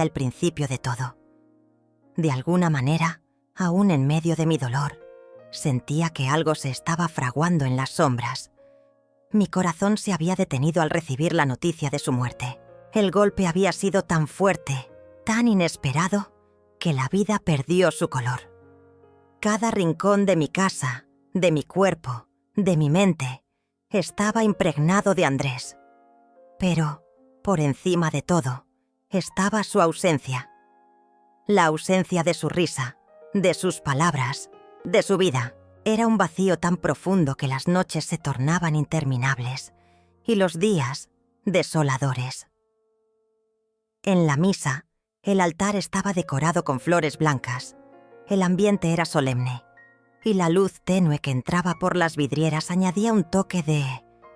el principio de todo. De alguna manera, aún en medio de mi dolor, sentía que algo se estaba fraguando en las sombras. Mi corazón se había detenido al recibir la noticia de su muerte. El golpe había sido tan fuerte, tan inesperado, que la vida perdió su color. Cada rincón de mi casa, de mi cuerpo, de mi mente, estaba impregnado de Andrés. Pero, por encima de todo, estaba su ausencia. La ausencia de su risa, de sus palabras, de su vida. Era un vacío tan profundo que las noches se tornaban interminables y los días desoladores. En la misa, el altar estaba decorado con flores blancas. El ambiente era solemne y la luz tenue que entraba por las vidrieras añadía un toque de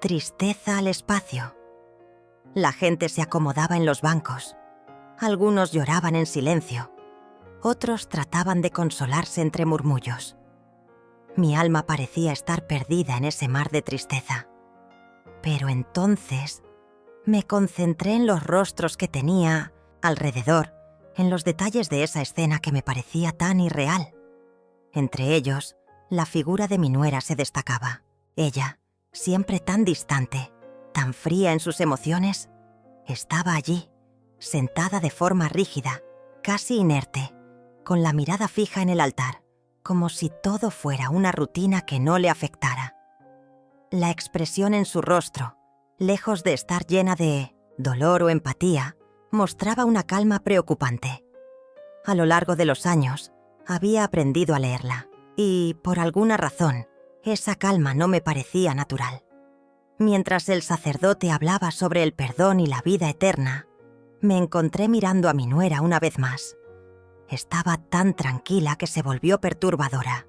tristeza al espacio. La gente se acomodaba en los bancos. Algunos lloraban en silencio. Otros trataban de consolarse entre murmullos. Mi alma parecía estar perdida en ese mar de tristeza. Pero entonces me concentré en los rostros que tenía alrededor, en los detalles de esa escena que me parecía tan irreal. Entre ellos, la figura de mi nuera se destacaba. Ella, siempre tan distante, tan fría en sus emociones, estaba allí, sentada de forma rígida, casi inerte, con la mirada fija en el altar, como si todo fuera una rutina que no le afectara. La expresión en su rostro, lejos de estar llena de dolor o empatía, mostraba una calma preocupante. A lo largo de los años, había aprendido a leerla, y, por alguna razón, esa calma no me parecía natural. Mientras el sacerdote hablaba sobre el perdón y la vida eterna, me encontré mirando a mi nuera una vez más. Estaba tan tranquila que se volvió perturbadora.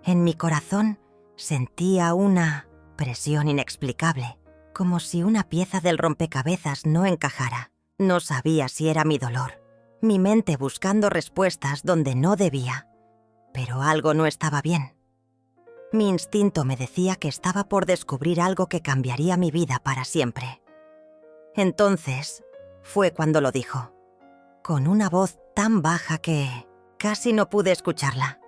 En mi corazón sentía una presión inexplicable, como si una pieza del rompecabezas no encajara. No sabía si era mi dolor, mi mente buscando respuestas donde no debía, pero algo no estaba bien. Mi instinto me decía que estaba por descubrir algo que cambiaría mi vida para siempre. Entonces fue cuando lo dijo, con una voz tan baja que casi no pude escucharla,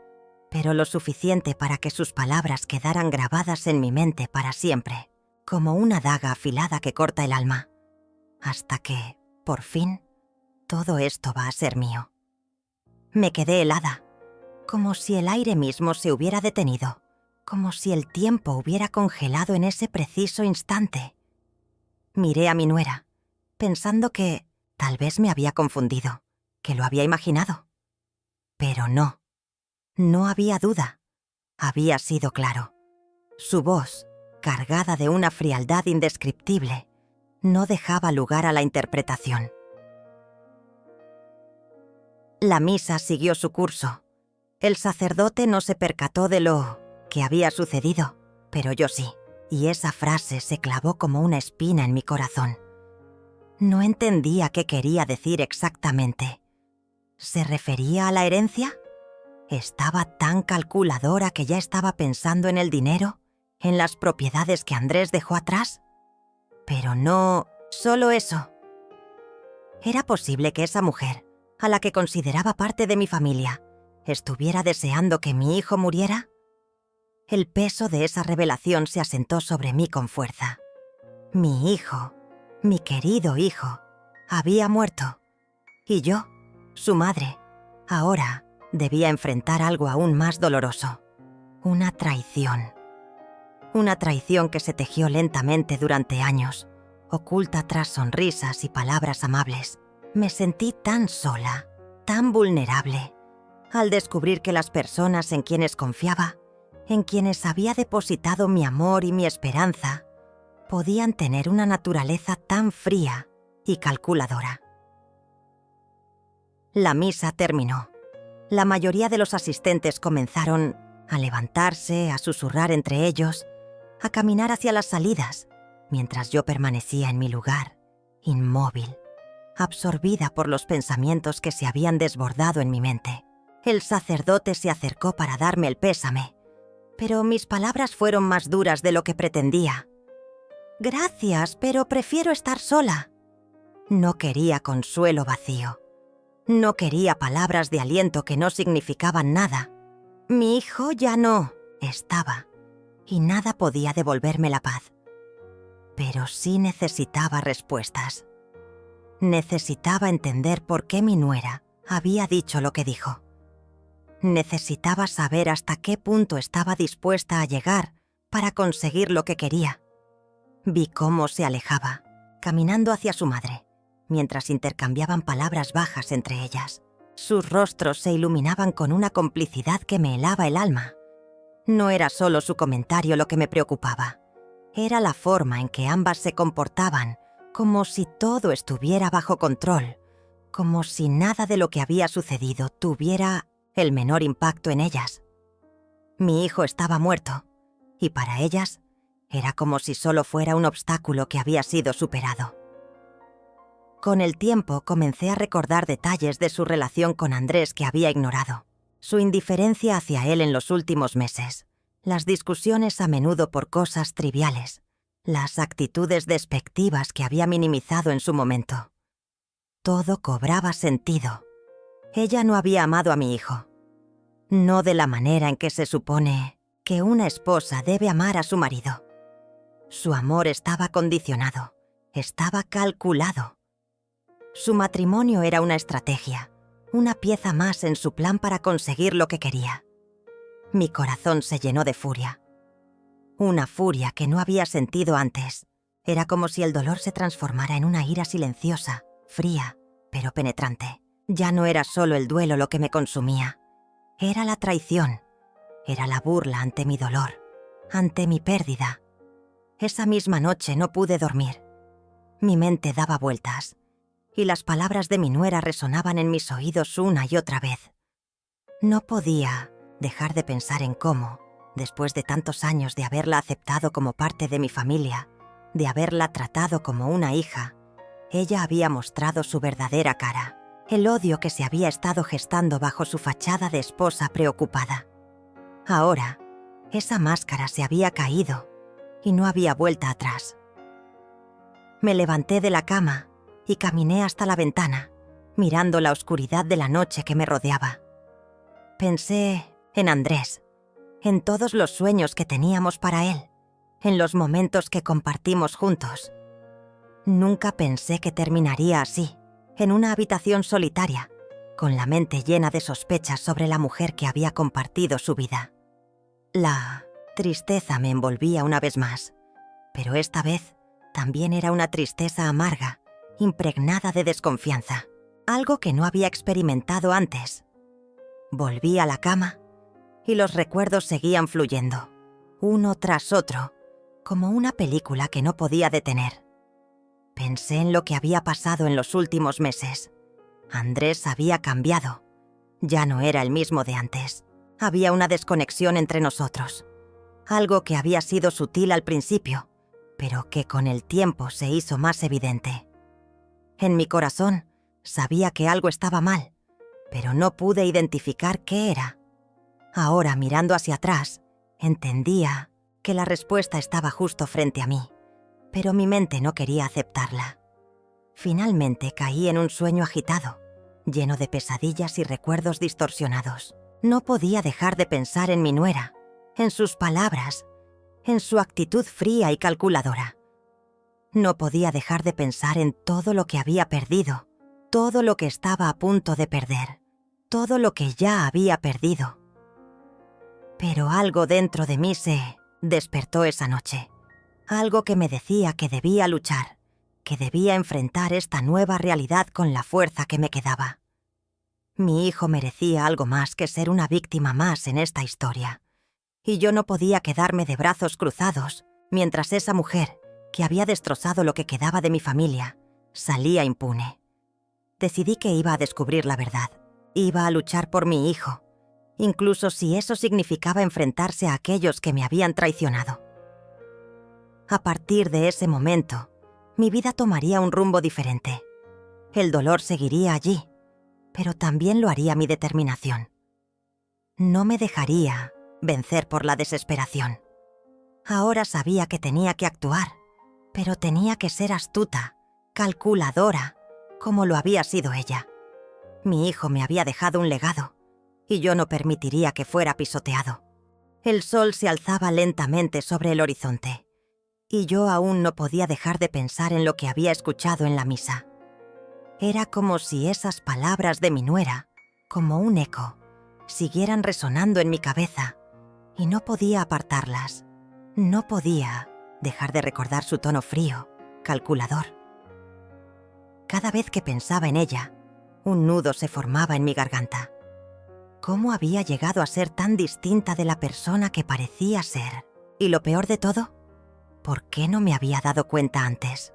pero lo suficiente para que sus palabras quedaran grabadas en mi mente para siempre, como una daga afilada que corta el alma, hasta que, por fin, todo esto va a ser mío. Me quedé helada, como si el aire mismo se hubiera detenido, como si el tiempo hubiera congelado en ese preciso instante. Miré a mi nuera, pensando que tal vez me había confundido, que lo había imaginado. Pero no, no había duda. Había sido claro. Su voz, cargada de una frialdad indescriptible, no dejaba lugar a la interpretación. La misa siguió su curso. El sacerdote no se percató de lo que había sucedido, pero yo sí, y esa frase se clavó como una espina en mi corazón. No entendía qué quería decir exactamente. ¿Se refería a la herencia? ¿Estaba tan calculadora que ya estaba pensando en el dinero, en las propiedades que Andrés dejó atrás? Pero no solo eso. ¿Era posible que esa mujer, a la que consideraba parte de mi familia, estuviera deseando que mi hijo muriera? El peso de esa revelación se asentó sobre mí con fuerza. Mi hijo, mi querido hijo, había muerto. Y yo, su madre, ahora debía enfrentar algo aún más doloroso. Una traición. Una traición que se tejió lentamente durante años, oculta tras sonrisas y palabras amables. Me sentí tan sola, tan vulnerable, al descubrir que las personas en quienes confiaba, en quienes había depositado mi amor y mi esperanza, podían tener una naturaleza tan fría y calculadora. La misa terminó. La mayoría de los asistentes comenzaron a levantarse, a susurrar entre ellos, a caminar hacia las salidas, mientras yo permanecía en mi lugar, inmóvil, absorbida por los pensamientos que se habían desbordado en mi mente. El sacerdote se acercó para darme el pésame, pero mis palabras fueron más duras de lo que pretendía. «Gracias, pero prefiero estar sola». No quería consuelo vacío. No quería palabras de aliento que no significaban nada. Mi hijo ya no estaba, y nada podía devolverme la paz. Pero sí necesitaba respuestas. Necesitaba entender por qué mi nuera había dicho lo que dijo. Necesitaba saber hasta qué punto estaba dispuesta a llegar para conseguir lo que quería. Vi cómo se alejaba, caminando hacia su madre, mientras intercambiaban palabras bajas entre ellas. Sus rostros se iluminaban con una complicidad que me helaba el alma. No era solo su comentario lo que me preocupaba. Era la forma en que ambas se comportaban, como si todo estuviera bajo control, como si nada de lo que había sucedido tuviera el menor impacto en ellas. Mi hijo estaba muerto, y para ellas era como si solo fuera un obstáculo que había sido superado. Con el tiempo comencé a recordar detalles de su relación con Andrés que había ignorado. Su indiferencia hacia él en los últimos meses, las discusiones a menudo por cosas triviales, las actitudes despectivas que había minimizado en su momento. Todo cobraba sentido. Ella no había amado a mi hijo. No de la manera en que se supone que una esposa debe amar a su marido. Su amor estaba condicionado, estaba calculado. Su matrimonio era una estrategia, una pieza más en su plan para conseguir lo que quería. Mi corazón se llenó de furia. Una furia que no había sentido antes. Era como si el dolor se transformara en una ira silenciosa, fría, pero penetrante. Ya no era solo el duelo lo que me consumía. Era la traición. Era la burla ante mi dolor, ante mi pérdida. Esa misma noche no pude dormir. Mi mente daba vueltas, y las palabras de mi nuera resonaban en mis oídos una y otra vez. No podía dejar de pensar en cómo, después de tantos años de haberla aceptado como parte de mi familia, de haberla tratado como una hija, ella había mostrado su verdadera cara, el odio que se había estado gestando bajo su fachada de esposa preocupada. Ahora, esa máscara se había caído y no había vuelta atrás. Me levanté de la cama y caminé hasta la ventana, mirando la oscuridad de la noche que me rodeaba. Pensé en Andrés, en todos los sueños que teníamos para él, en los momentos que compartimos juntos. Nunca pensé que terminaría así, en una habitación solitaria, con la mente llena de sospechas sobre la mujer que había compartido su vida. La tristeza me envolvía una vez más, pero esta vez también era una tristeza amarga, impregnada de desconfianza, algo que no había experimentado antes. Volví a la cama y los recuerdos seguían fluyendo, uno tras otro, como una película que no podía detener. Pensé en lo que había pasado en los últimos meses. Andrés había cambiado. Ya no era el mismo de antes. Había una desconexión entre nosotros. Algo que había sido sutil al principio, pero que con el tiempo se hizo más evidente. En mi corazón sabía que algo estaba mal, pero no pude identificar qué era. Ahora, mirando hacia atrás, entendía que la respuesta estaba justo frente a mí, pero mi mente no quería aceptarla. Finalmente caí en un sueño agitado, lleno de pesadillas y recuerdos distorsionados. No podía dejar de pensar en mi nuera, en sus palabras, en su actitud fría y calculadora. No podía dejar de pensar en todo lo que había perdido, todo lo que estaba a punto de perder, todo lo que ya había perdido. Pero algo dentro de mí se despertó esa noche. Algo que me decía que debía luchar, que debía enfrentar esta nueva realidad con la fuerza que me quedaba. Mi hijo merecía algo más que ser una víctima más en esta historia. Y yo no podía quedarme de brazos cruzados mientras esa mujer, que había destrozado lo que quedaba de mi familia, salía impune. Decidí que iba a descubrir la verdad. Iba a luchar por mi hijo, incluso si eso significaba enfrentarse a aquellos que me habían traicionado. A partir de ese momento, mi vida tomaría un rumbo diferente. El dolor seguiría allí, pero también lo haría mi determinación. No me dejaría vencer por la desesperación. Ahora sabía que tenía que actuar, pero tenía que ser astuta, calculadora, como lo había sido ella. Mi hijo me había dejado un legado, y yo no permitiría que fuera pisoteado. El sol se alzaba lentamente sobre el horizonte, y yo aún no podía dejar de pensar en lo que había escuchado en la misa. Era como si esas palabras de mi nuera, como un eco, siguieran resonando en mi cabeza, y no podía apartarlas. No podía dejar de recordar su tono frío, calculador. Cada vez que pensaba en ella, un nudo se formaba en mi garganta. ¿Cómo había llegado a ser tan distinta de la persona que parecía ser? Y lo peor de todo, ¿por qué no me había dado cuenta antes?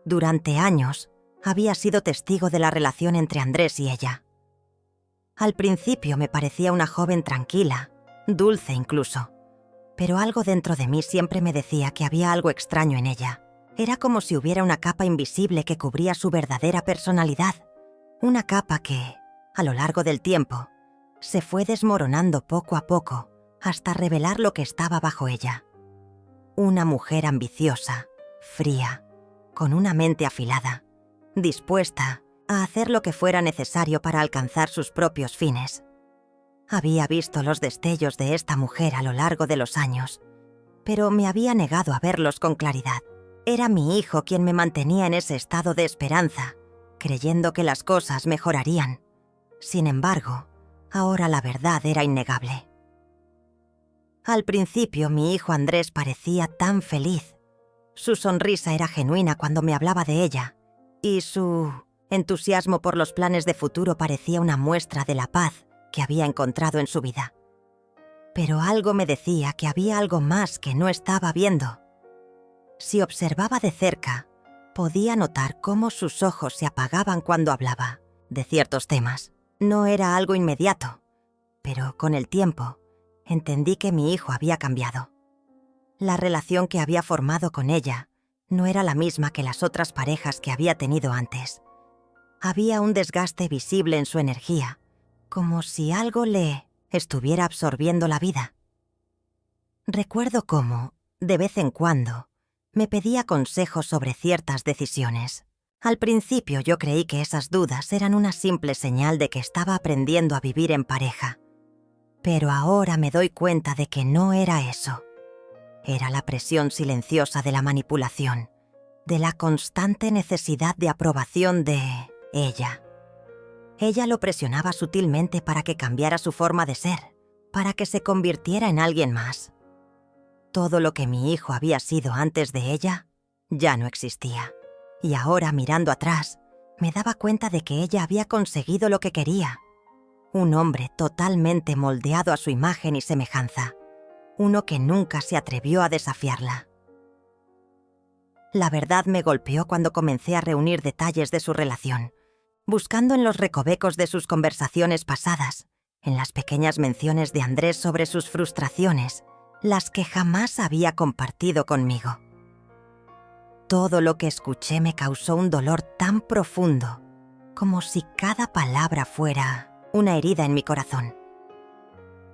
Durante años, había sido testigo de la relación entre Andrés y ella. Al principio me parecía una joven tranquila, dulce incluso, pero algo dentro de mí siempre me decía que había algo extraño en ella. Era como si hubiera una capa invisible que cubría su verdadera personalidad, una capa que, a lo largo del tiempo, se fue desmoronando poco a poco hasta revelar lo que estaba bajo ella. Una mujer ambiciosa, fría, con una mente afilada, dispuesta a hacer lo que fuera necesario para alcanzar sus propios fines. Había visto los destellos de esta mujer a lo largo de los años, pero me había negado a verlos con claridad. Era mi hijo quien me mantenía en ese estado de esperanza, creyendo que las cosas mejorarían. Sin embargo, ahora la verdad era innegable. Al principio mi hijo Andrés parecía tan feliz. Su sonrisa era genuina cuando me hablaba de ella, y su entusiasmo por los planes de futuro parecía una muestra de la paz que había encontrado en su vida. Pero algo me decía que había algo más que no estaba viendo. Si observaba de cerca, podía notar cómo sus ojos se apagaban cuando hablaba de ciertos temas. No era algo inmediato, pero con el tiempo entendí que mi hijo había cambiado. La relación que había formado con ella no era la misma que las otras parejas que había tenido antes. Había un desgaste visible en su energía, como si algo le estuviera absorbiendo la vida. Recuerdo cómo, de vez en cuando, me pedía consejos sobre ciertas decisiones. Al principio yo creí que esas dudas eran una simple señal de que estaba aprendiendo a vivir en pareja. Pero ahora me doy cuenta de que no era eso. Era la presión silenciosa de la manipulación, de la constante necesidad de aprobación de ella. Ella lo presionaba sutilmente para que cambiara su forma de ser, para que se convirtiera en alguien más. Todo lo que mi hijo había sido antes de ella ya no existía. Y ahora, mirando atrás, me daba cuenta de que ella había conseguido lo que quería. Un hombre totalmente moldeado a su imagen y semejanza. Uno que nunca se atrevió a desafiarla. La verdad me golpeó cuando comencé a reunir detalles de su relación, buscando en los recovecos de sus conversaciones pasadas, en las pequeñas menciones de Andrés sobre sus frustraciones, las que jamás había compartido conmigo. Todo lo que escuché me causó un dolor tan profundo, como si cada palabra fuera una herida en mi corazón.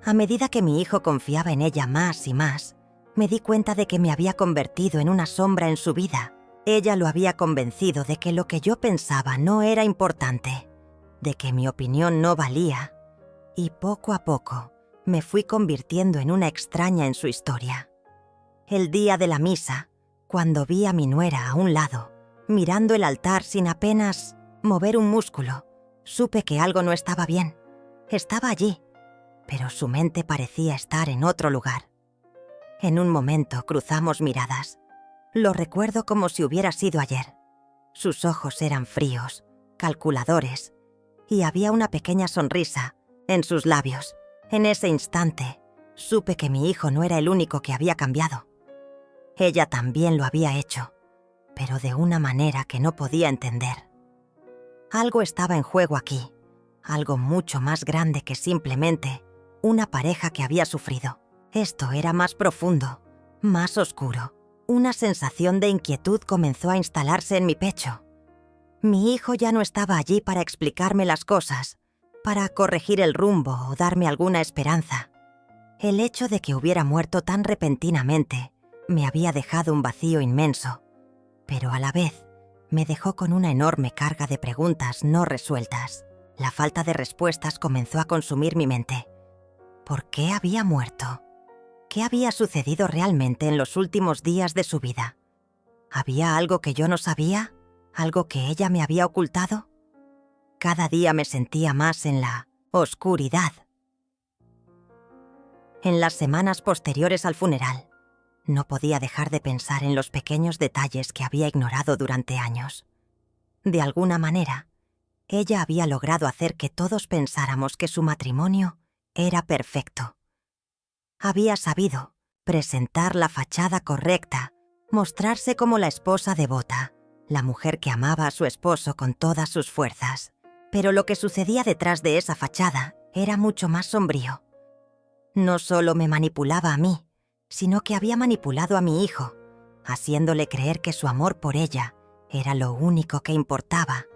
A medida que mi hijo confiaba en ella más y más, me di cuenta de que me había convertido en una sombra en su vida. Ella lo había convencido de que lo que yo pensaba no era importante, de que mi opinión no valía, y poco a poco me fui convirtiendo en una extraña en su historia. El día de la misa, cuando vi a mi nuera a un lado, mirando el altar sin apenas mover un músculo, supe que algo no estaba bien. Estaba allí, pero su mente parecía estar en otro lugar. En un momento cruzamos miradas. Lo recuerdo como si hubiera sido ayer. Sus ojos eran fríos, calculadores, y había una pequeña sonrisa en sus labios. En ese instante, supe que mi hijo no era el único que había cambiado. Ella también lo había hecho, pero de una manera que no podía entender. Algo estaba en juego aquí, algo mucho más grande que simplemente una pareja que había sufrido. Esto era más profundo, más oscuro. Una sensación de inquietud comenzó a instalarse en mi pecho. Mi hijo ya no estaba allí para explicarme las cosas, para corregir el rumbo o darme alguna esperanza. El hecho de que hubiera muerto tan repentinamente me había dejado un vacío inmenso, pero a la vez me dejó con una enorme carga de preguntas no resueltas. La falta de respuestas comenzó a consumir mi mente. ¿Por qué había muerto? ¿Qué había sucedido realmente en los últimos días de su vida? ¿Había algo que yo no sabía? ¿Algo que ella me había ocultado? Cada día me sentía más en la oscuridad. En las semanas posteriores al funeral, no podía dejar de pensar en los pequeños detalles que había ignorado durante años. De alguna manera, ella había logrado hacer que todos pensáramos que su matrimonio era perfecto. Había sabido presentar la fachada correcta, mostrarse como la esposa devota, la mujer que amaba a su esposo con todas sus fuerzas. Pero lo que sucedía detrás de esa fachada era mucho más sombrío. No solo me manipulaba a mí, sino que había manipulado a mi hijo, haciéndole creer que su amor por ella era lo único que importaba,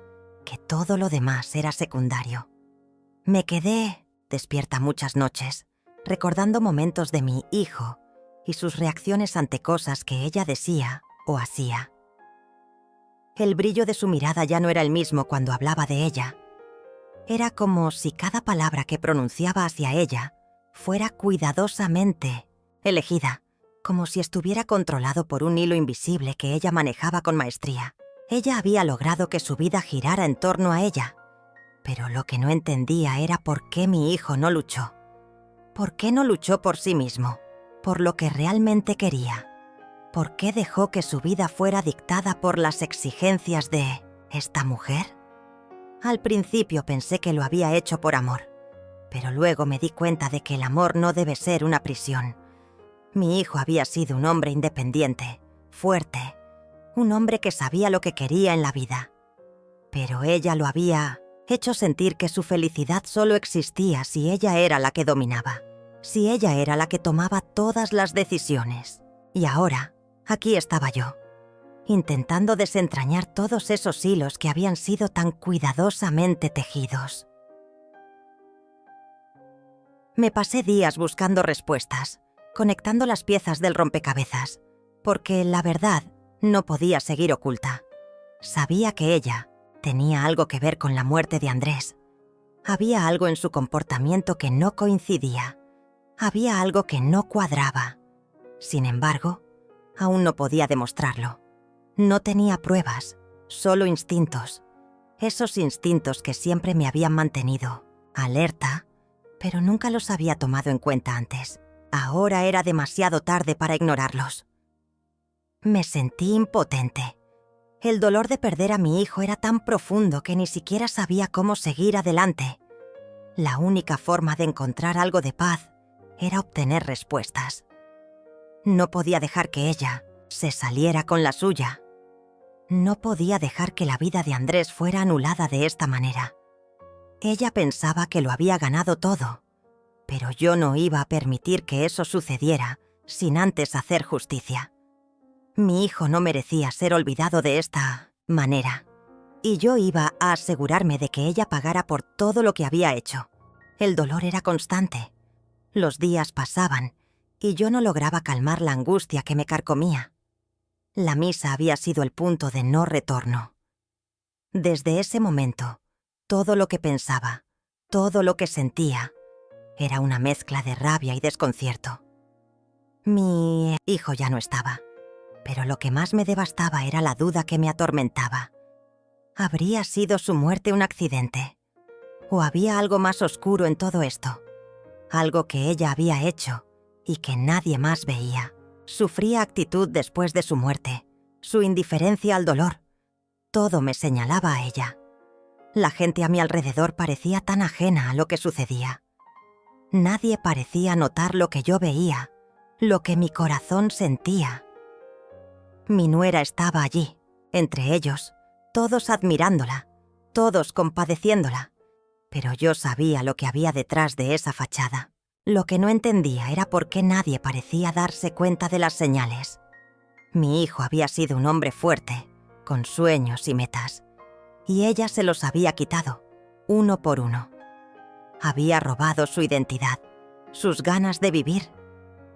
que todo lo demás era secundario. Me quedé despierta muchas noches, recordando momentos de mi hijo y sus reacciones ante cosas que ella decía o hacía. El brillo de su mirada ya no era el mismo cuando hablaba de ella. Era como si cada palabra que pronunciaba hacia ella fuera cuidadosamente elegida, como si estuviera controlado por un hilo invisible que ella manejaba con maestría. Ella había logrado que su vida girara en torno a ella, pero lo que no entendía era por qué mi hijo no luchó. ¿Por qué no luchó por sí mismo, por lo que realmente quería? ¿Por qué dejó que su vida fuera dictada por las exigencias de esta mujer? Al principio pensé que lo había hecho por amor, pero luego me di cuenta de que el amor no debe ser una prisión. Mi hijo había sido un hombre independiente, fuerte, un hombre que sabía lo que quería en la vida. Pero ella lo había hecho sentir que su felicidad solo existía si ella era la que dominaba, si ella era la que tomaba todas las decisiones. Y ahora, aquí estaba yo, intentando desentrañar todos esos hilos que habían sido tan cuidadosamente tejidos. Me pasé días buscando respuestas, conectando las piezas del rompecabezas, porque la verdad no podía seguir oculta. Sabía que ella tenía algo que ver con la muerte de Andrés. Había algo en su comportamiento que no coincidía. Había algo que no cuadraba. Sin embargo, aún no podía demostrarlo. No tenía pruebas, solo instintos. Esos instintos que siempre me habían mantenido alerta, pero nunca los había tomado en cuenta antes. Ahora era demasiado tarde para ignorarlos. Me sentí impotente. El dolor de perder a mi hijo era tan profundo que ni siquiera sabía cómo seguir adelante. La única forma de encontrar algo de paz era obtener respuestas. No podía dejar que ella se saliera con la suya. No podía dejar que la vida de Andrés fuera anulada de esta manera. Ella pensaba que lo había ganado todo, pero yo no iba a permitir que eso sucediera sin antes hacer justicia. Mi hijo no merecía ser olvidado de esta manera, y yo iba a asegurarme de que ella pagara por todo lo que había hecho. El dolor era constante. Los días pasaban, y yo no lograba calmar la angustia que me carcomía. La misa había sido el punto de no retorno. Desde ese momento, todo lo que pensaba, todo lo que sentía, era una mezcla de rabia y desconcierto. Mi hijo ya no estaba, pero lo que más me devastaba era la duda que me atormentaba. ¿Habría sido su muerte un accidente? ¿O había algo más oscuro en todo esto? Algo que ella había hecho y que nadie más veía. Su fría actitud después de su muerte, su indiferencia al dolor, todo me señalaba a ella. La gente a mi alrededor parecía tan ajena a lo que sucedía. Nadie parecía notar lo que yo veía, lo que mi corazón sentía. Mi nuera estaba allí, entre ellos, todos admirándola, todos compadeciéndola, pero yo sabía lo que había detrás de esa fachada. Lo que no entendía era por qué nadie parecía darse cuenta de las señales. Mi hijo había sido un hombre fuerte, con sueños y metas, y ella se los había quitado, uno por uno. Había robado su identidad, sus ganas de vivir,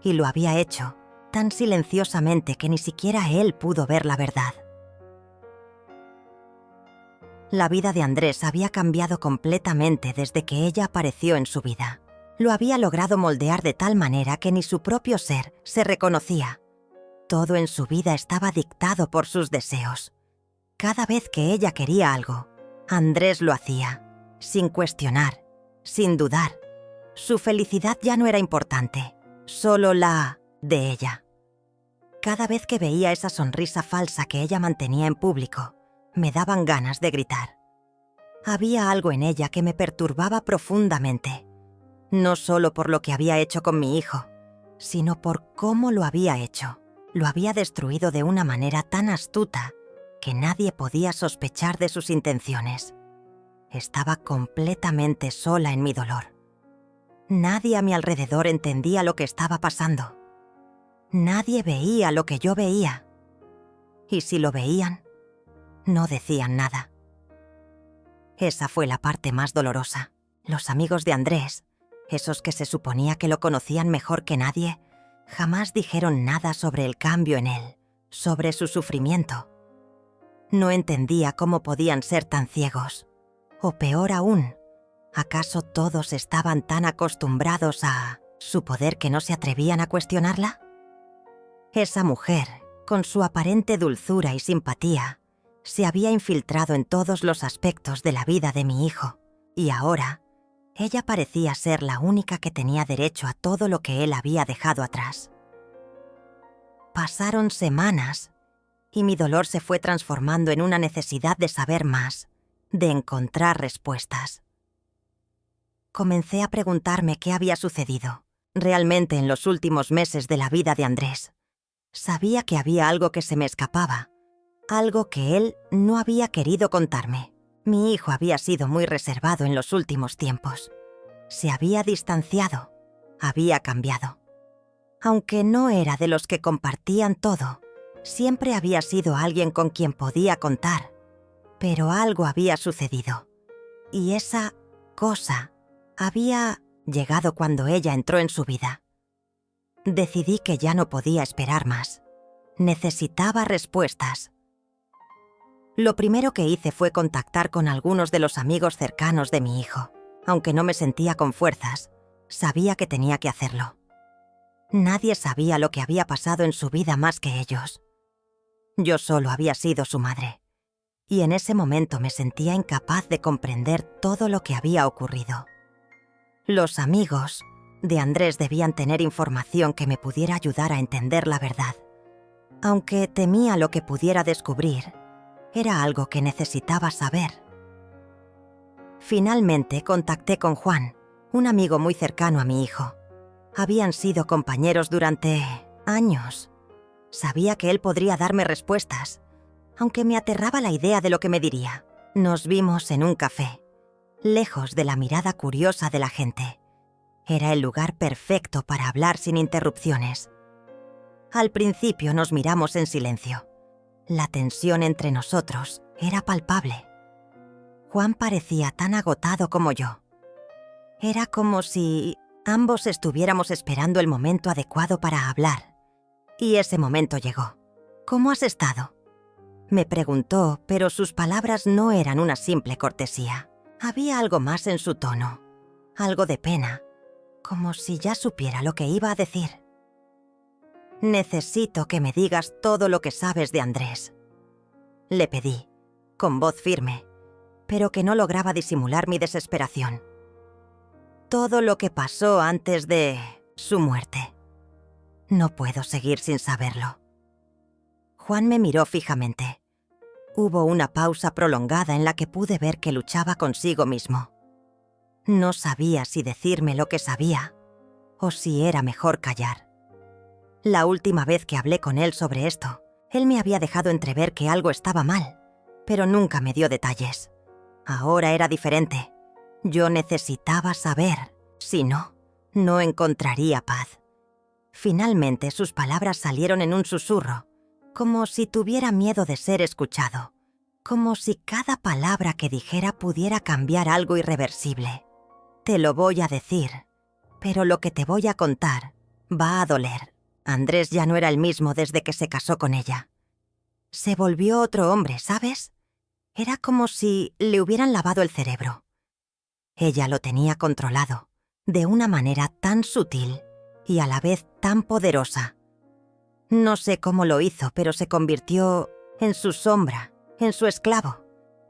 y lo había hecho tan silenciosamente que ni siquiera él pudo ver la verdad. La vida de Andrés había cambiado completamente desde que ella apareció en su vida. Lo había logrado moldear de tal manera que ni su propio ser se reconocía. Todo en su vida estaba dictado por sus deseos. Cada vez que ella quería algo, Andrés lo hacía, sin cuestionar, sin dudar. Su felicidad ya no era importante, solo la de ella. Cada vez que veía esa sonrisa falsa que ella mantenía en público, me daban ganas de gritar. Había algo en ella que me perturbaba profundamente, no solo por lo que había hecho con mi hijo, sino por cómo lo había hecho. Lo había destruido de una manera tan astuta que nadie podía sospechar de sus intenciones. Estaba completamente sola en mi dolor. Nadie a mi alrededor entendía lo que estaba pasando. Nadie veía lo que yo veía. Y si lo veían, no decían nada. Esa fue la parte más dolorosa. Los amigos de Andrés, esos que se suponía que lo conocían mejor que nadie, jamás dijeron nada sobre el cambio en él, sobre su sufrimiento. No entendía cómo podían ser tan ciegos. O peor aún, ¿acaso todos estaban tan acostumbrados a su poder que no se atrevían a cuestionarla? Esa mujer, con su aparente dulzura y simpatía, se había infiltrado en todos los aspectos de la vida de mi hijo, y ahora ella parecía ser la única que tenía derecho a todo lo que él había dejado atrás. Pasaron semanas y mi dolor se fue transformando en una necesidad de saber más, de encontrar respuestas. Comencé a preguntarme qué había sucedido realmente en los últimos meses de la vida de Andrés. Sabía que había algo que se me escapaba, algo que él no había querido contarme. Mi hijo había sido muy reservado en los últimos tiempos. Se había distanciado, había cambiado. Aunque no era de los que compartían todo, siempre había sido alguien con quien podía contar. Pero algo había sucedido, y esa cosa había llegado cuando ella entró en su vida. Decidí que ya no podía esperar más. Necesitaba respuestas. Lo primero que hice fue contactar con algunos de los amigos cercanos de mi hijo. Aunque no me sentía con fuerzas, sabía que tenía que hacerlo. Nadie sabía lo que había pasado en su vida más que ellos. Yo solo había sido su madre. Y en ese momento me sentía incapaz de comprender todo lo que había ocurrido. Los amigos de Andrés debían tener información que me pudiera ayudar a entender la verdad. Aunque temía lo que pudiera descubrir, era algo que necesitaba saber. Finalmente contacté con Juan, un amigo muy cercano a mi hijo. Habían sido compañeros durante años. Sabía que él podría darme respuestas, aunque me aterraba la idea de lo que me diría. Nos vimos en un café, lejos de la mirada curiosa de la gente. Era el lugar perfecto para hablar sin interrupciones. Al principio nos miramos en silencio. La tensión entre nosotros era palpable. Juan parecía tan agotado como yo. Era como si ambos estuviéramos esperando el momento adecuado para hablar. Y ese momento llegó. ¿Cómo has estado?, me preguntó, pero sus palabras no eran una simple cortesía. Había algo más en su tono, algo de pena, como si ya supiera lo que iba a decir. Necesito que me digas todo lo que sabes de Andrés, le pedí, con voz firme, pero que no lograba disimular mi desesperación. Todo lo que pasó antes de su muerte. No puedo seguir sin saberlo. Juan me miró fijamente. Hubo una pausa prolongada en la que pude ver que luchaba consigo mismo. No sabía si decirme lo que sabía o si era mejor callar. La última vez que hablé con él sobre esto, él me había dejado entrever que algo estaba mal, pero nunca me dio detalles. Ahora era diferente. Yo necesitaba saber, si no, no encontraría paz. Finalmente sus palabras salieron en un susurro, como si tuviera miedo de ser escuchado, como si cada palabra que dijera pudiera cambiar algo irreversible. Te lo voy a decir, pero lo que te voy a contar va a doler. Andrés ya no era el mismo desde que se casó con ella. Se volvió otro hombre, ¿sabes? Era como si le hubieran lavado el cerebro. Ella lo tenía controlado, de una manera tan sutil y a la vez tan poderosa. No sé cómo lo hizo, pero se convirtió en su sombra, en su esclavo.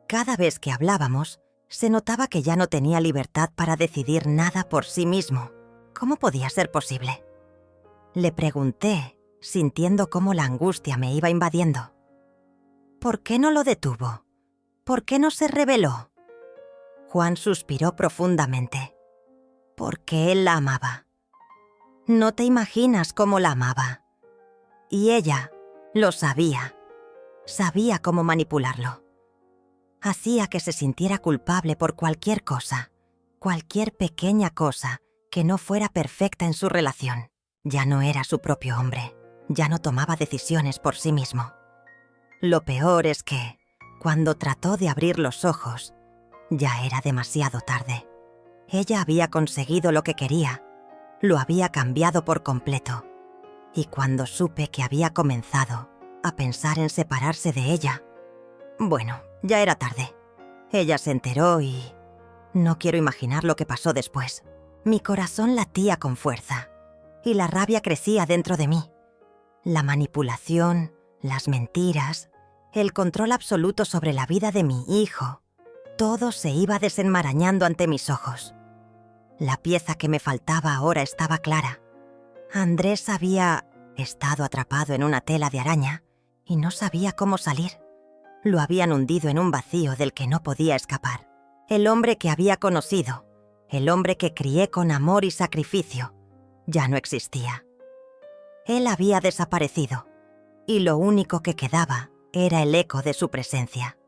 Cada vez que hablábamos, se notaba que ya no tenía libertad para decidir nada por sí mismo. ¿Cómo podía ser posible? Le pregunté, sintiendo cómo la angustia me iba invadiendo. ¿Por qué no lo detuvo? ¿Por qué no se rebeló? Juan suspiró profundamente. Porque él la amaba. No te imaginas cómo la amaba. Y ella lo sabía. Sabía cómo manipularlo. Hacía que se sintiera culpable por cualquier cosa, cualquier pequeña cosa que no fuera perfecta en su relación. Ya no era su propio hombre. Ya no tomaba decisiones por sí mismo. Lo peor es que, cuando trató de abrir los ojos, ya era demasiado tarde. Ella había conseguido lo que quería. Lo había cambiado por completo. Y cuando supe que había comenzado a pensar en separarse de ella, bueno, ya era tarde. Ella se enteró y no quiero imaginar lo que pasó después. Mi corazón latía con fuerza y la rabia crecía dentro de mí. La manipulación, las mentiras, el control absoluto sobre la vida de mi hijo, todo se iba desenmarañando ante mis ojos. La pieza que me faltaba ahora estaba clara. Andrés había estado atrapado en una tela de araña y no sabía cómo salir. Lo habían hundido en un vacío del que no podía escapar. El hombre que había conocido, el hombre que crié con amor y sacrificio, ya no existía. Él había desaparecido, y lo único que quedaba era el eco de su presencia.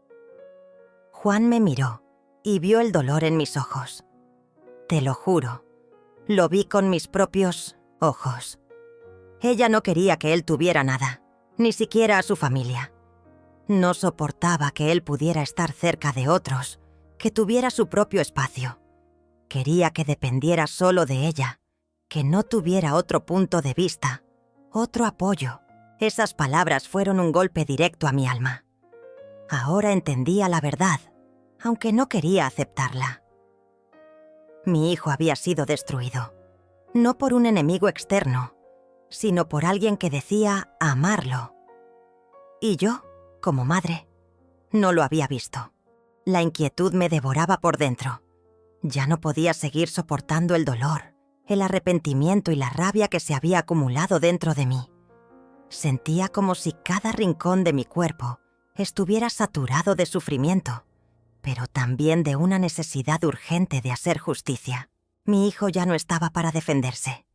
Juan me miró y vio el dolor en mis ojos. Te lo juro, lo vi con mis propios ojos. Ella no quería que él tuviera nada, ni siquiera a su familia. No soportaba que él pudiera estar cerca de otros, que tuviera su propio espacio. Quería que dependiera solo de ella, que no tuviera otro punto de vista, otro apoyo. Esas palabras fueron un golpe directo a mi alma. Ahora entendía la verdad, aunque no quería aceptarla. Mi hijo había sido destruido, no por un enemigo externo, sino por alguien que decía amarlo. Y yo, como madre, no lo había visto. La inquietud me devoraba por dentro. Ya no podía seguir soportando el dolor, el arrepentimiento y la rabia que se había acumulado dentro de mí. Sentía como si cada rincón de mi cuerpo estuviera saturado de sufrimiento, pero también de una necesidad urgente de hacer justicia. Mi hijo ya no estaba para defenderse,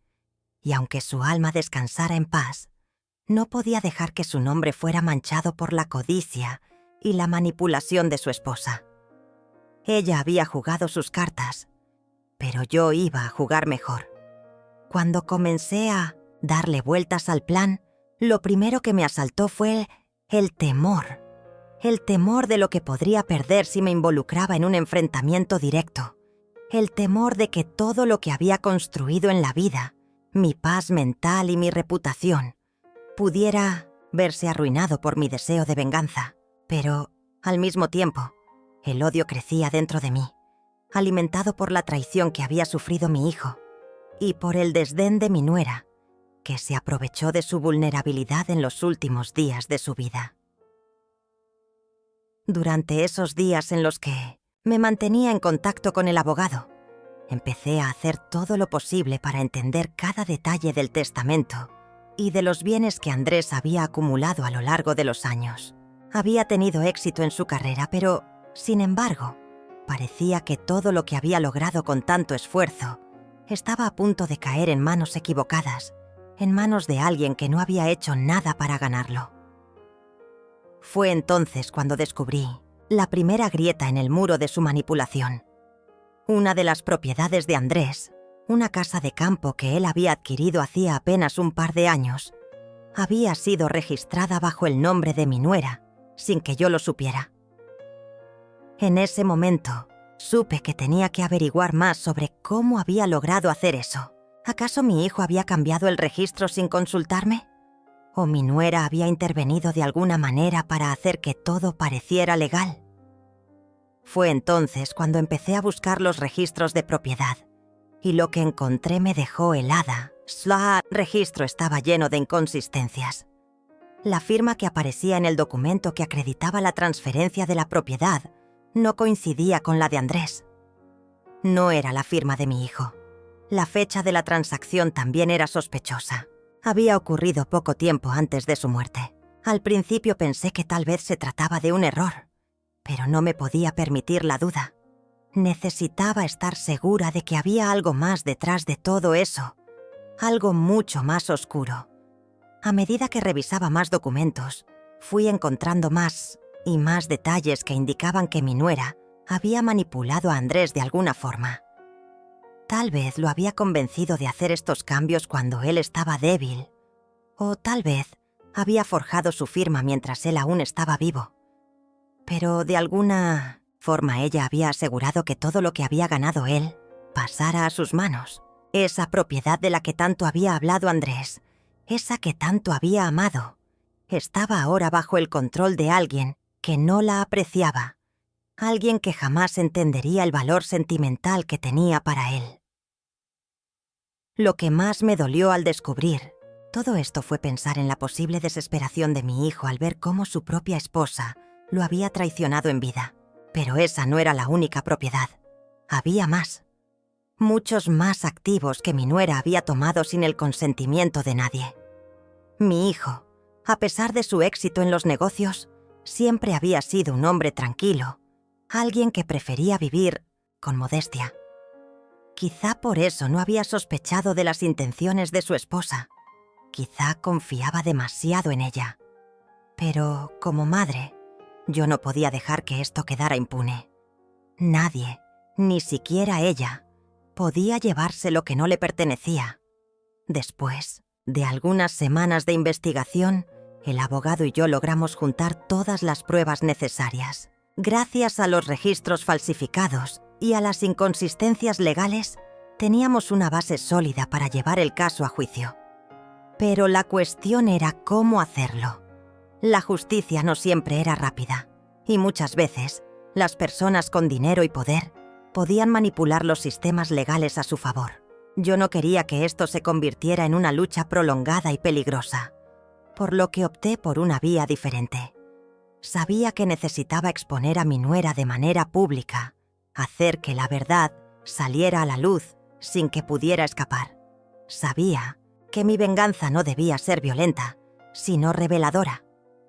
y aunque su alma descansara en paz, no podía dejar que su nombre fuera manchado por la codicia y la manipulación de su esposa. Ella había jugado sus cartas, pero yo iba a jugar mejor. Cuando comencé a darle vueltas al plan, lo primero que me asaltó fue el temor. El temor de lo que podría perder si me involucraba en un enfrentamiento directo. El temor de que todo lo que había construido en la vida, mi paz mental y mi reputación, pudiera verse arruinado por mi deseo de venganza. Pero, al mismo tiempo, el odio crecía dentro de mí, alimentado por la traición que había sufrido mi hijo y por el desdén de mi nuera, que se aprovechó de su vulnerabilidad en los últimos días de su vida. Durante esos días en los que me mantenía en contacto con el abogado, empecé a hacer todo lo posible para entender cada detalle del testamento y de los bienes que Andrés había acumulado a lo largo de los años. Había tenido éxito en su carrera, pero, sin embargo, parecía que todo lo que había logrado con tanto esfuerzo estaba a punto de caer en manos equivocadas, en manos de alguien que no había hecho nada para ganarlo. Fue entonces cuando descubrí la primera grieta en el muro de su manipulación. Una de las propiedades de Andrés, una casa de campo que él había adquirido hacía apenas un par de años, había sido registrada bajo el nombre de mi nuera, sin que yo lo supiera. En ese momento, supe que tenía que averiguar más sobre cómo había logrado hacer eso. ¿Acaso mi hijo había cambiado el registro sin consultarme? ¿O mi nuera había intervenido de alguna manera para hacer que todo pareciera legal? Fue entonces cuando empecé a buscar los registros de propiedad, y lo que encontré me dejó helada. El registro estaba lleno de inconsistencias. La firma que aparecía en el documento que acreditaba la transferencia de la propiedad no coincidía con la de Andrés. No era la firma de mi hijo. La fecha de la transacción también era sospechosa. Había ocurrido poco tiempo antes de su muerte. Al principio pensé que tal vez se trataba de un error, pero no me podía permitir la duda. Necesitaba estar segura de que había algo más detrás de todo eso, algo mucho más oscuro. A medida que revisaba más documentos, fui encontrando más y más detalles que indicaban que mi nuera había manipulado a Andrés de alguna forma. Tal vez lo había convencido de hacer estos cambios cuando él estaba débil, o tal vez había forjado su firma mientras él aún estaba vivo. Pero de alguna forma ella había asegurado que todo lo que había ganado él pasara a sus manos. Esa propiedad de la que tanto había hablado Andrés, esa que tanto había amado, estaba ahora bajo el control de alguien que no la apreciaba, alguien que jamás entendería el valor sentimental que tenía para él. Lo que más me dolió al descubrir todo esto fue pensar en la posible desesperación de mi hijo al ver cómo su propia esposa lo había traicionado en vida. Pero esa no era la única propiedad. Había más. Muchos más activos que mi nuera había tomado sin el consentimiento de nadie. Mi hijo, a pesar de su éxito en los negocios, siempre había sido un hombre tranquilo, alguien que prefería vivir con modestia. Quizá por eso no había sospechado de las intenciones de su esposa. Quizá confiaba demasiado en ella. Pero, como madre, yo no podía dejar que esto quedara impune. Nadie, ni siquiera ella, podía llevarse lo que no le pertenecía. Después de algunas semanas de investigación, el abogado y yo logramos juntar todas las pruebas necesarias. Gracias a los registros falsificados y a las inconsistencias legales, teníamos una base sólida para llevar el caso a juicio. Pero la cuestión era cómo hacerlo. La justicia no siempre era rápida, y muchas veces las personas con dinero y poder podían manipular los sistemas legales a su favor. Yo no quería que esto se convirtiera en una lucha prolongada y peligrosa, por lo que opté por una vía diferente. Sabía que necesitaba exponer a mi nuera de manera pública, hacer que la verdad saliera a la luz sin que pudiera escapar. Sabía que mi venganza no debía ser violenta, sino reveladora.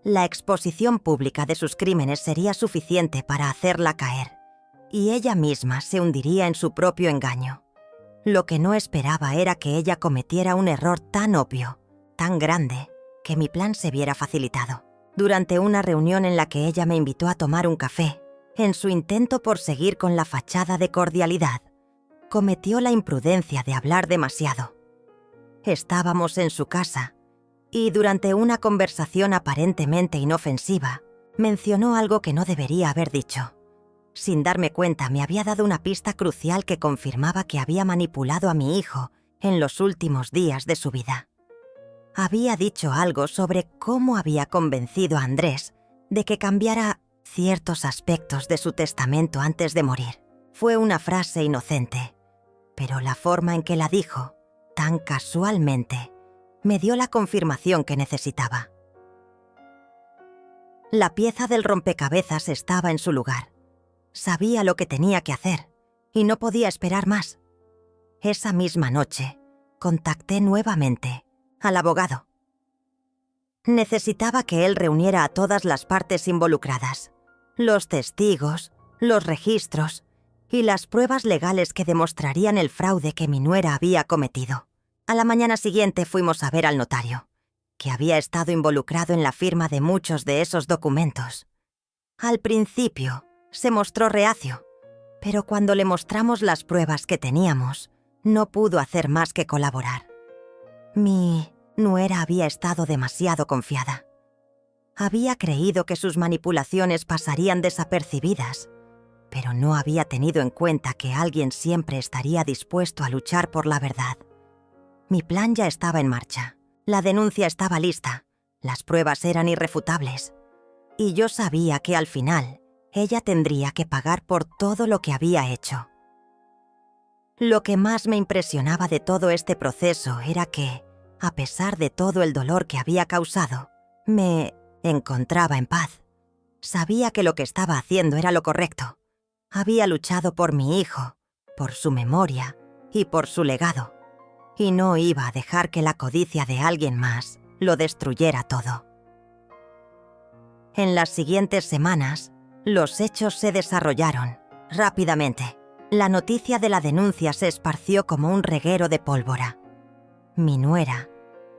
La exposición pública de sus crímenes sería suficiente para hacerla caer, y ella misma se hundiría en su propio engaño. Lo que no esperaba era que ella cometiera un error tan obvio, tan grande, que mi plan se viera facilitado. Durante una reunión en la que ella me invitó a tomar un café, en su intento por seguir con la fachada de cordialidad, cometió la imprudencia de hablar demasiado. Estábamos en su casa, y durante una conversación aparentemente inofensiva, mencionó algo que no debería haber dicho. Sin darme cuenta, me había dado una pista crucial que confirmaba que había manipulado a mi hijo en los últimos días de su vida. Había dicho algo sobre cómo había convencido a Andrés de que cambiara ciertos aspectos de su testamento antes de morir. Fue una frase inocente, pero la forma en que la dijo, tan casualmente, me dio la confirmación que necesitaba. La pieza del rompecabezas estaba en su lugar. Sabía lo que tenía que hacer, y no podía esperar más. Esa misma noche, contacté nuevamente al abogado. Necesitaba que él reuniera a todas las partes involucradas, los testigos, los registros y las pruebas legales que demostrarían el fraude que mi nuera había cometido. A la mañana siguiente fuimos a ver al notario, que había estado involucrado en la firma de muchos de esos documentos. Al principio, se mostró reacio, pero cuando le mostramos las pruebas que teníamos, no pudo hacer más que colaborar. Mi nuera había estado demasiado confiada. Había creído que sus manipulaciones pasarían desapercibidas, pero no había tenido en cuenta que alguien siempre estaría dispuesto a luchar por la verdad. Mi plan ya estaba en marcha. La denuncia estaba lista. Las pruebas eran irrefutables. Y yo sabía que al final ella tendría que pagar por todo lo que había hecho. Lo que más me impresionaba de todo este proceso era que, a pesar de todo el dolor que había causado, me encontraba en paz. Sabía que lo que estaba haciendo era lo correcto. Había luchado por mi hijo, por su memoria y por su legado, y no iba a dejar que la codicia de alguien más lo destruyera todo. En las siguientes semanas, los hechos se desarrollaron rápidamente. La noticia de la denuncia se esparció como un reguero de pólvora. Mi nuera,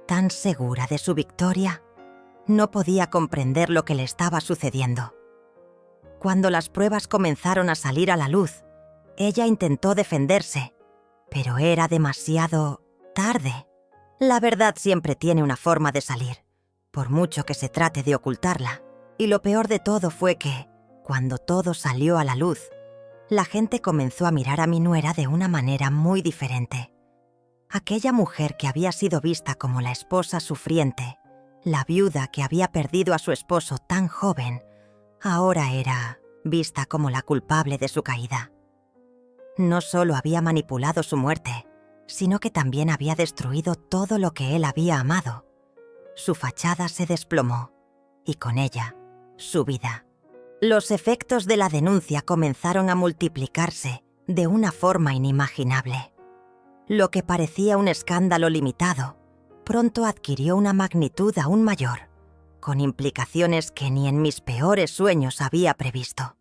tan segura de su victoria, no podía comprender lo que le estaba sucediendo. Cuando las pruebas comenzaron a salir a la luz, ella intentó defenderse, pero era demasiado tarde. La verdad siempre tiene una forma de salir, por mucho que se trate de ocultarla. Y lo peor de todo fue que, cuando todo salió a la luz, la gente comenzó a mirar a mi nuera de una manera muy diferente. Aquella mujer que había sido vista como la esposa sufriente, la viuda que había perdido a su esposo tan joven, ahora era vista como la culpable de su caída. No solo había manipulado su muerte, sino que también había destruido todo lo que él había amado. Su fachada se desplomó, y con ella, su vida. Los efectos de la denuncia comenzaron a multiplicarse de una forma inimaginable. Lo que parecía un escándalo limitado, pronto adquirió una magnitud aún mayor, con implicaciones que ni en mis peores sueños había previsto.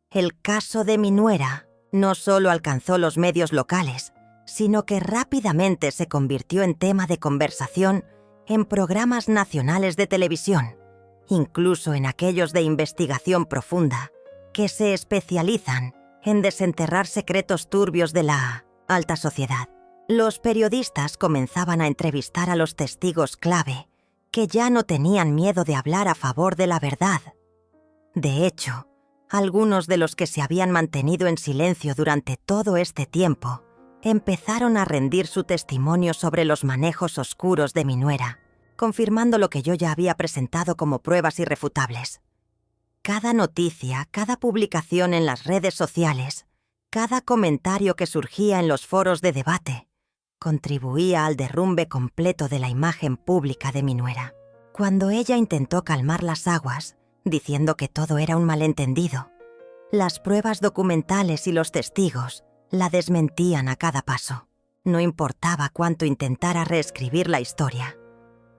El caso de mi nuera no solo alcanzó los medios locales, sino que rápidamente se convirtió en tema de conversación en programas nacionales de televisión, incluso en aquellos de investigación profunda, que se especializan en desenterrar secretos turbios de la alta sociedad. Los periodistas comenzaban a entrevistar a los testigos clave, que ya no tenían miedo de hablar a favor de la verdad. De hecho, algunos de los que se habían mantenido en silencio durante todo este tiempo empezaron a rendir su testimonio sobre los manejos oscuros de mi nuera, confirmando lo que yo ya había presentado como pruebas irrefutables. Cada noticia, cada publicación en las redes sociales, cada comentario que surgía en los foros de debate, contribuía al derrumbe completo de la imagen pública de mi nuera. Cuando ella intentó calmar las aguas, diciendo que todo era un malentendido, las pruebas documentales y los testigos la desmentían a cada paso. No importaba cuánto intentara reescribir la historia.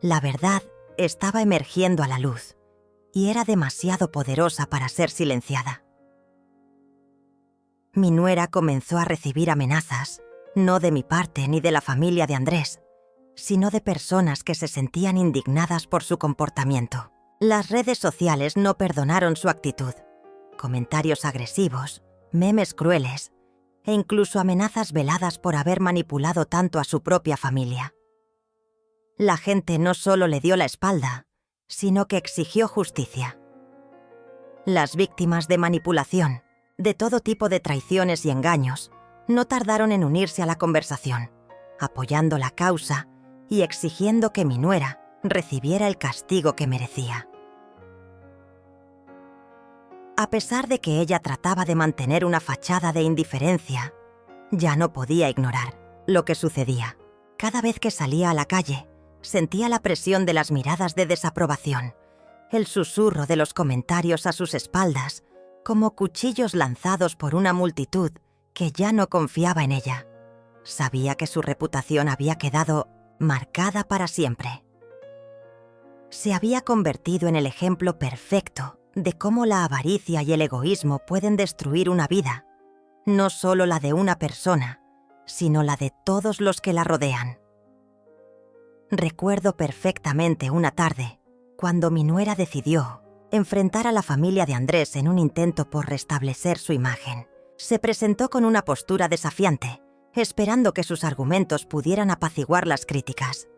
La verdad estaba emergiendo a la luz, y era demasiado poderosa para ser silenciada. Mi nuera comenzó a recibir amenazas, no de mi parte ni de la familia de Andrés, sino de personas que se sentían indignadas por su comportamiento. Las redes sociales no perdonaron su actitud. Comentarios agresivos, memes crueles e incluso amenazas veladas por haber manipulado tanto a su propia familia. La gente no solo le dio la espalda, sino que exigió justicia. Las víctimas de manipulación, de todo tipo de traiciones y engaños, no tardaron en unirse a la conversación, apoyando la causa y exigiendo que mi nuera recibiera el castigo que merecía. A pesar de que ella trataba de mantener una fachada de indiferencia, ya no podía ignorar lo que sucedía. Cada vez que salía a la calle, sentía la presión de las miradas de desaprobación, el susurro de los comentarios a sus espaldas, como cuchillos lanzados por una multitud que ya no confiaba en ella. Sabía que su reputación había quedado marcada para siempre. Se había convertido en el ejemplo perfecto de cómo la avaricia y el egoísmo pueden destruir una vida, no solo la de una persona, sino la de todos los que la rodean. Recuerdo perfectamente una tarde, cuando mi nuera decidió enfrentar a la familia de Andrés en un intento por restablecer su imagen. Se presentó con una postura desafiante, esperando que sus argumentos pudieran apaciguar las críticas.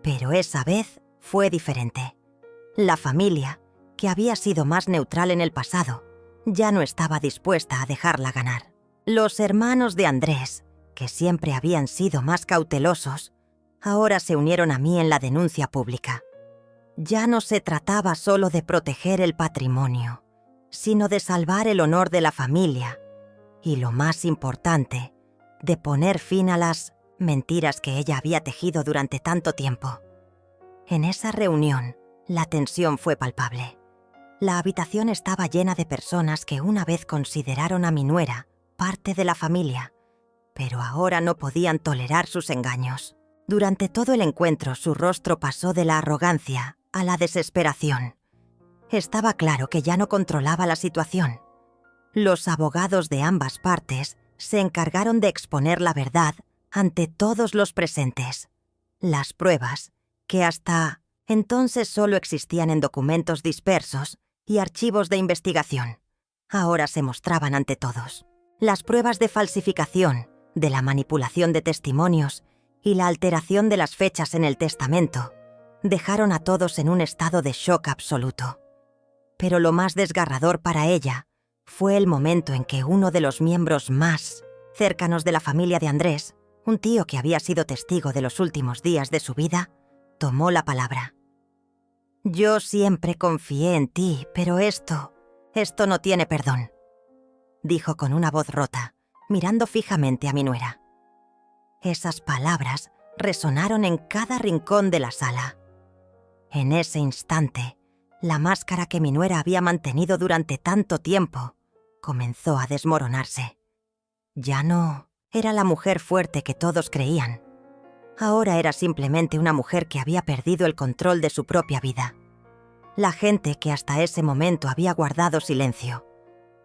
Pero esa vez fue diferente. La familia, que había sido más neutral en el pasado, ya no estaba dispuesta a dejarla ganar. Los hermanos de Andrés, que siempre habían sido más cautelosos, ahora se unieron a mí en la denuncia pública. Ya no se trataba solo de proteger el patrimonio, sino de salvar el honor de la familia y, lo más importante, de poner fin a las mentiras que ella había tejido durante tanto tiempo. En esa reunión, la tensión fue palpable. La habitación estaba llena de personas que una vez consideraron a mi nuera parte de la familia, pero ahora no podían tolerar sus engaños. Durante todo el encuentro, su rostro pasó de la arrogancia a la desesperación. Estaba claro que ya no controlaba la situación. Los abogados de ambas partes se encargaron de exponer la verdad ante todos los presentes. Las pruebas, que hasta entonces solo existían en documentos dispersos y archivos de investigación, ahora se mostraban ante todos. Las pruebas de falsificación, de la manipulación de testimonios y la alteración de las fechas en el testamento dejaron a todos en un estado de shock absoluto. Pero lo más desgarrador para ella fue el momento en que uno de los miembros más cercanos de la familia de Andrés, un tío que había sido testigo de los últimos días de su vida, tomó la palabra. «Yo siempre confié en ti, pero esto no tiene perdón», dijo con una voz rota, mirando fijamente a mi nuera. Esas palabras resonaron en cada rincón de la sala. En ese instante, la máscara que mi nuera había mantenido durante tanto tiempo comenzó a desmoronarse. Ya no era la mujer fuerte que todos creían. Ahora era simplemente una mujer que había perdido el control de su propia vida. La gente que hasta ese momento había guardado silencio,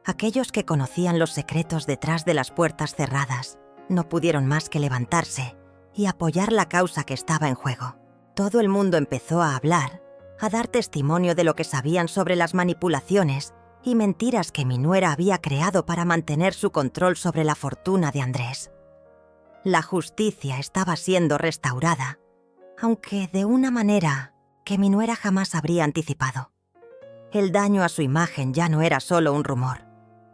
aquellos que conocían los secretos detrás de las puertas cerradas, no pudieron más que levantarse y apoyar la causa que estaba en juego. Todo el mundo empezó a hablar, a dar testimonio de lo que sabían sobre las manipulaciones y mentiras que mi nuera había creado para mantener su control sobre la fortuna de Andrés. La justicia estaba siendo restaurada, aunque de una manera que mi nuera jamás habría anticipado. El daño a su imagen ya no era solo un rumor,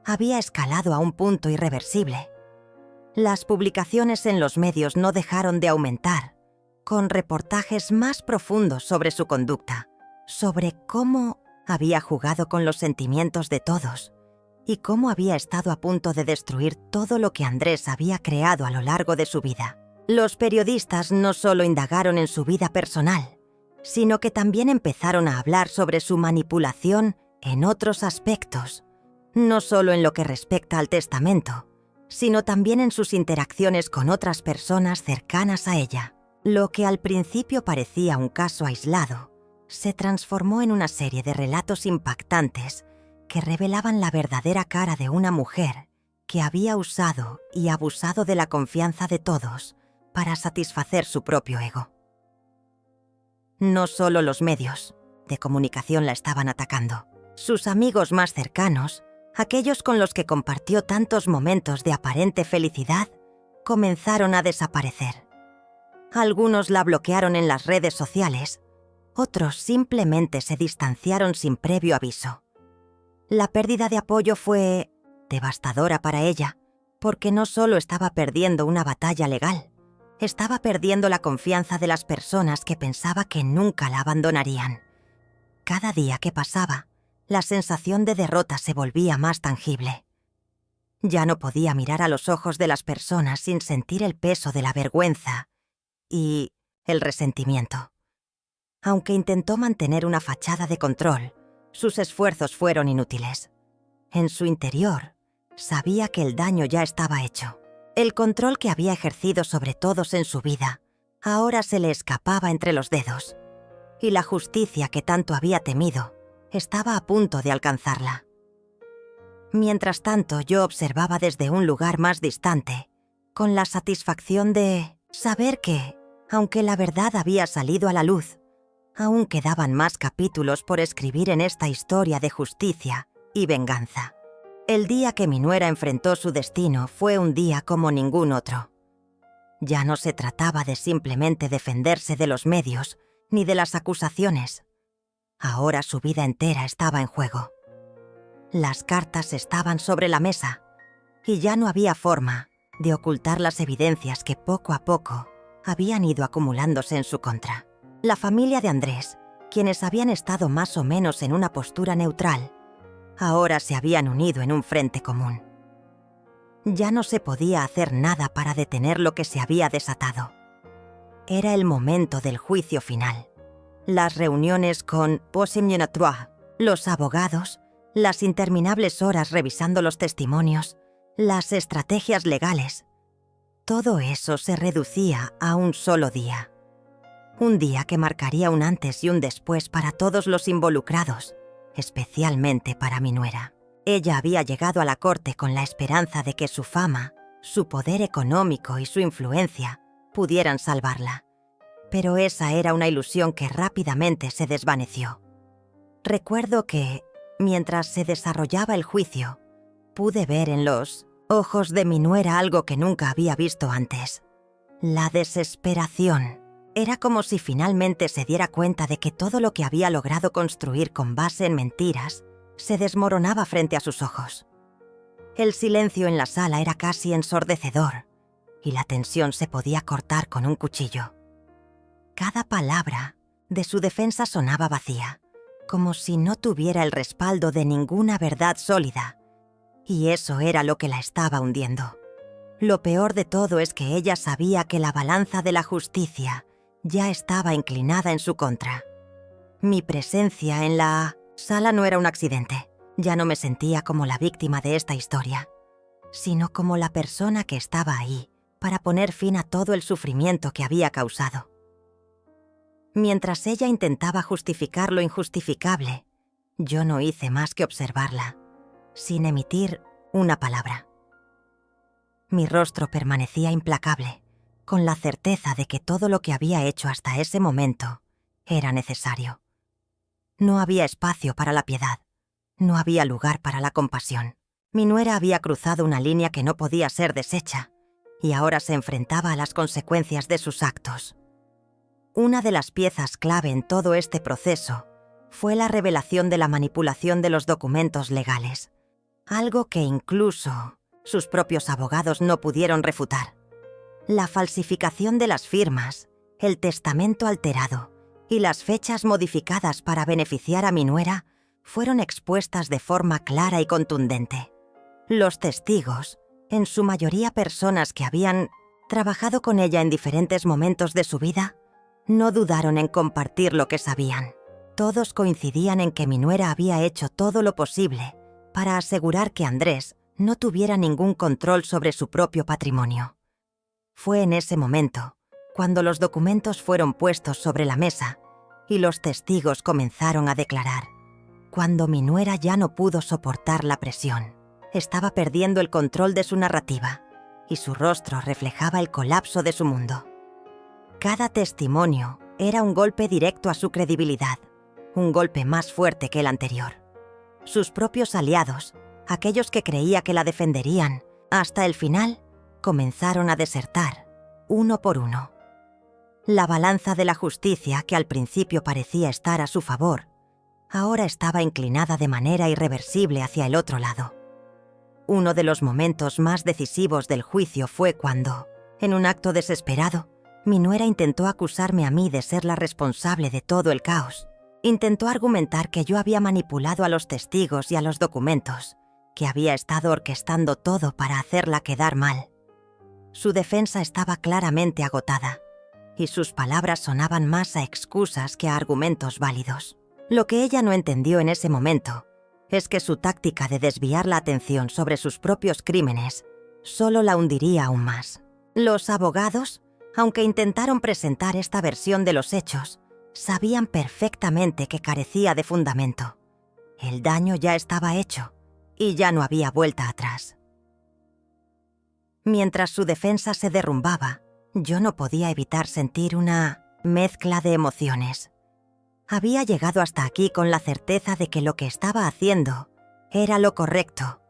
había escalado a un punto irreversible. Las publicaciones en los medios no dejaron de aumentar, con reportajes más profundos sobre su conducta, sobre cómo había jugado con los sentimientos de todos y cómo había estado a punto de destruir todo lo que Andrés había creado a lo largo de su vida. Los periodistas no solo indagaron en su vida personal, sino que también empezaron a hablar sobre su manipulación en otros aspectos, no solo en lo que respecta al testamento, sino también en sus interacciones con otras personas cercanas a ella. Lo que al principio parecía un caso aislado, se transformó en una serie de relatos impactantes que revelaban la verdadera cara de una mujer que había usado y abusado de la confianza de todos para satisfacer su propio ego. No solo los medios de comunicación la estaban atacando. Sus amigos más cercanos, aquellos con los que compartió tantos momentos de aparente felicidad, comenzaron a desaparecer. Algunos la bloquearon en las redes sociales, otros simplemente se distanciaron sin previo aviso. La pérdida de apoyo fue devastadora para ella, porque no solo estaba perdiendo una batalla legal, estaba perdiendo la confianza de las personas que pensaba que nunca la abandonarían. Cada día que pasaba, la sensación de derrota se volvía más tangible. Ya no podía mirar a los ojos de las personas sin sentir el peso de la vergüenza y el resentimiento. Aunque intentó mantener una fachada de control, sus esfuerzos fueron inútiles. En su interior, sabía que el daño ya estaba hecho. El control que había ejercido sobre todos en su vida ahora se le escapaba entre los dedos, y la justicia que tanto había temido estaba a punto de alcanzarla. Mientras tanto, yo observaba desde un lugar más distante, con la satisfacción de saber que, aunque la verdad había salido a la luz, aún quedaban más capítulos por escribir en esta historia de justicia y venganza. El día que mi nuera enfrentó su destino fue un día como ningún otro. Ya no se trataba de simplemente defenderse de los medios ni de las acusaciones. Ahora su vida entera estaba en juego. Las cartas estaban sobre la mesa y ya no había forma de ocultar las evidencias que poco a poco habían ido acumulándose en su contra. La familia de Andrés, quienes habían estado más o menos en una postura neutral, ahora se habían unido en un frente común. Ya no se podía hacer nada para detener lo que se había desatado. Era el momento del juicio final. Las reuniones con Poissy-Minotrois, los abogados, las interminables horas revisando los testimonios, las estrategias legales. Todo eso se reducía a un solo día. Un día que marcaría un antes y un después para todos los involucrados, especialmente para mi nuera. Ella había llegado a la corte con la esperanza de que su fama, su poder económico y su influencia pudieran salvarla. Pero esa era una ilusión que rápidamente se desvaneció. Recuerdo que, mientras se desarrollaba el juicio, pude ver en los ojos de mi nuera algo que nunca había visto antes. La desesperación. Era como si finalmente se diera cuenta de que todo lo que había logrado construir con base en mentiras se desmoronaba frente a sus ojos. El silencio en la sala era casi ensordecedor y la tensión se podía cortar con un cuchillo. Cada palabra de su defensa sonaba vacía, como si no tuviera el respaldo de ninguna verdad sólida, y eso era lo que la estaba hundiendo. Lo peor de todo es que ella sabía que la balanza de la justicia ya estaba inclinada en su contra. Mi presencia en la sala no era un accidente. Ya no me sentía como la víctima de esta historia, sino como la persona que estaba ahí para poner fin a todo el sufrimiento que había causado. Mientras ella intentaba justificar lo injustificable, yo no hice más que observarla, sin emitir una palabra. Mi rostro permanecía implacable, con la certeza de que todo lo que había hecho hasta ese momento era necesario. No había espacio para la piedad. No había lugar para la compasión. Mi nuera había cruzado una línea que no podía ser deshecha, y ahora se enfrentaba a las consecuencias de sus actos. Una de las piezas clave en todo este proceso fue la revelación de la manipulación de los documentos legales, algo que incluso sus propios abogados no pudieron refutar. La falsificación de las firmas, el testamento alterado y las fechas modificadas para beneficiar a mi nuera fueron expuestas de forma clara y contundente. Los testigos, en su mayoría personas que habían trabajado con ella en diferentes momentos de su vida, no dudaron en compartir lo que sabían. Todos coincidían en que mi nuera había hecho todo lo posible para asegurar que Andrés no tuviera ningún control sobre su propio patrimonio. Fue en ese momento cuando los documentos fueron puestos sobre la mesa y los testigos comenzaron a declarar. Cuando mi nuera ya no pudo soportar la presión, estaba perdiendo el control de su narrativa y su rostro reflejaba el colapso de su mundo. Cada testimonio era un golpe directo a su credibilidad, un golpe más fuerte que el anterior. Sus propios aliados, aquellos que creía que la defenderían hasta el final, comenzaron a desertar, uno por uno. La balanza de la justicia, que al principio parecía estar a su favor, ahora estaba inclinada de manera irreversible hacia el otro lado. Uno de los momentos más decisivos del juicio fue cuando, en un acto desesperado, mi nuera intentó acusarme a mí de ser la responsable de todo el caos. Intentó argumentar que yo había manipulado a los testigos y a los documentos, que había estado orquestando todo para hacerla quedar mal. Su defensa estaba claramente agotada, y sus palabras sonaban más a excusas que a argumentos válidos. Lo que ella no entendió en ese momento es que su táctica de desviar la atención sobre sus propios crímenes solo la hundiría aún más. Los abogados, aunque intentaron presentar esta versión de los hechos, sabían perfectamente que carecía de fundamento. El daño ya estaba hecho y ya no había vuelta atrás. Mientras su defensa se derrumbaba, yo no podía evitar sentir una mezcla de emociones. Había llegado hasta aquí con la certeza de que lo que estaba haciendo era lo correcto,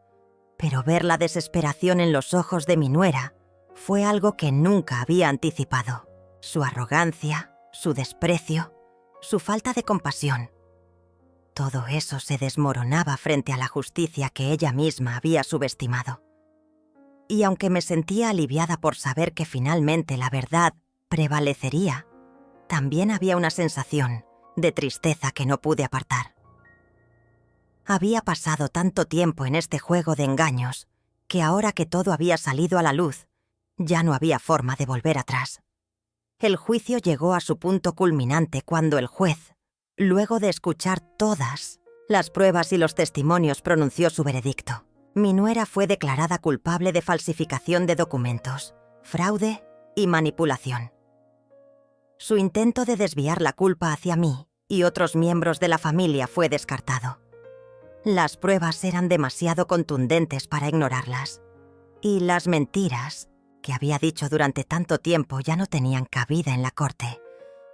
pero ver la desesperación en los ojos de mi nuera fue algo que nunca había anticipado. Su arrogancia, su desprecio, su falta de compasión. Todo eso se desmoronaba frente a la justicia que ella misma había subestimado. Y aunque me sentía aliviada por saber que finalmente la verdad prevalecería, también había una sensación de tristeza que no pude apartar. Había pasado tanto tiempo en este juego de engaños que ahora que todo había salido a la luz, ya no había forma de volver atrás. El juicio llegó a su punto culminante cuando el juez, luego de escuchar todas las pruebas y los testimonios, pronunció su veredicto. Mi nuera fue declarada culpable de falsificación de documentos, fraude y manipulación. Su intento de desviar la culpa hacia mí y otros miembros de la familia fue descartado. Las pruebas eran demasiado contundentes para ignorarlas, y las mentiras que había dicho durante tanto tiempo ya no tenían cabida en la corte.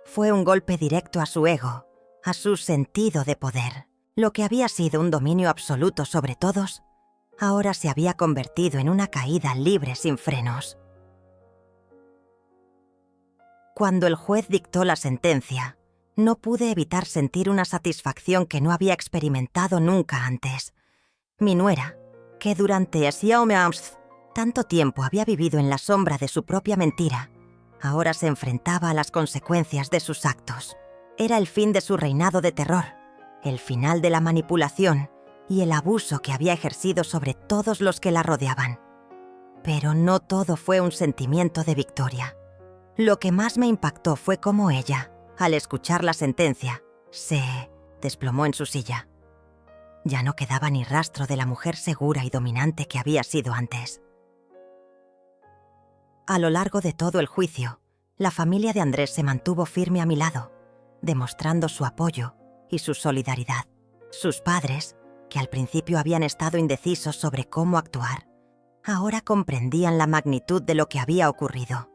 Fue un golpe directo a su ego, a su sentido de poder. Lo que había sido un dominio absoluto sobre todos, ahora se había convertido en una caída libre sin frenos. Cuando el juez dictó la sentencia, no pude evitar sentir una satisfacción que no había experimentado nunca antes. Mi nuera, que durante tanto tiempo había vivido en la sombra de su propia mentira, ahora se enfrentaba a las consecuencias de sus actos. Era el fin de su reinado de terror, el final de la manipulación y el abuso que había ejercido sobre todos los que la rodeaban. Pero no todo fue un sentimiento de victoria. Lo que más me impactó fue cómo ella, al escuchar la sentencia, se desplomó en su silla. Ya no quedaba ni rastro de la mujer segura y dominante que había sido antes. A lo largo de todo el juicio, la familia de Andrés se mantuvo firme a mi lado, demostrando su apoyo y su solidaridad. Sus padres, que al principio habían estado indecisos sobre cómo actuar, ahora comprendían la magnitud de lo que había ocurrido.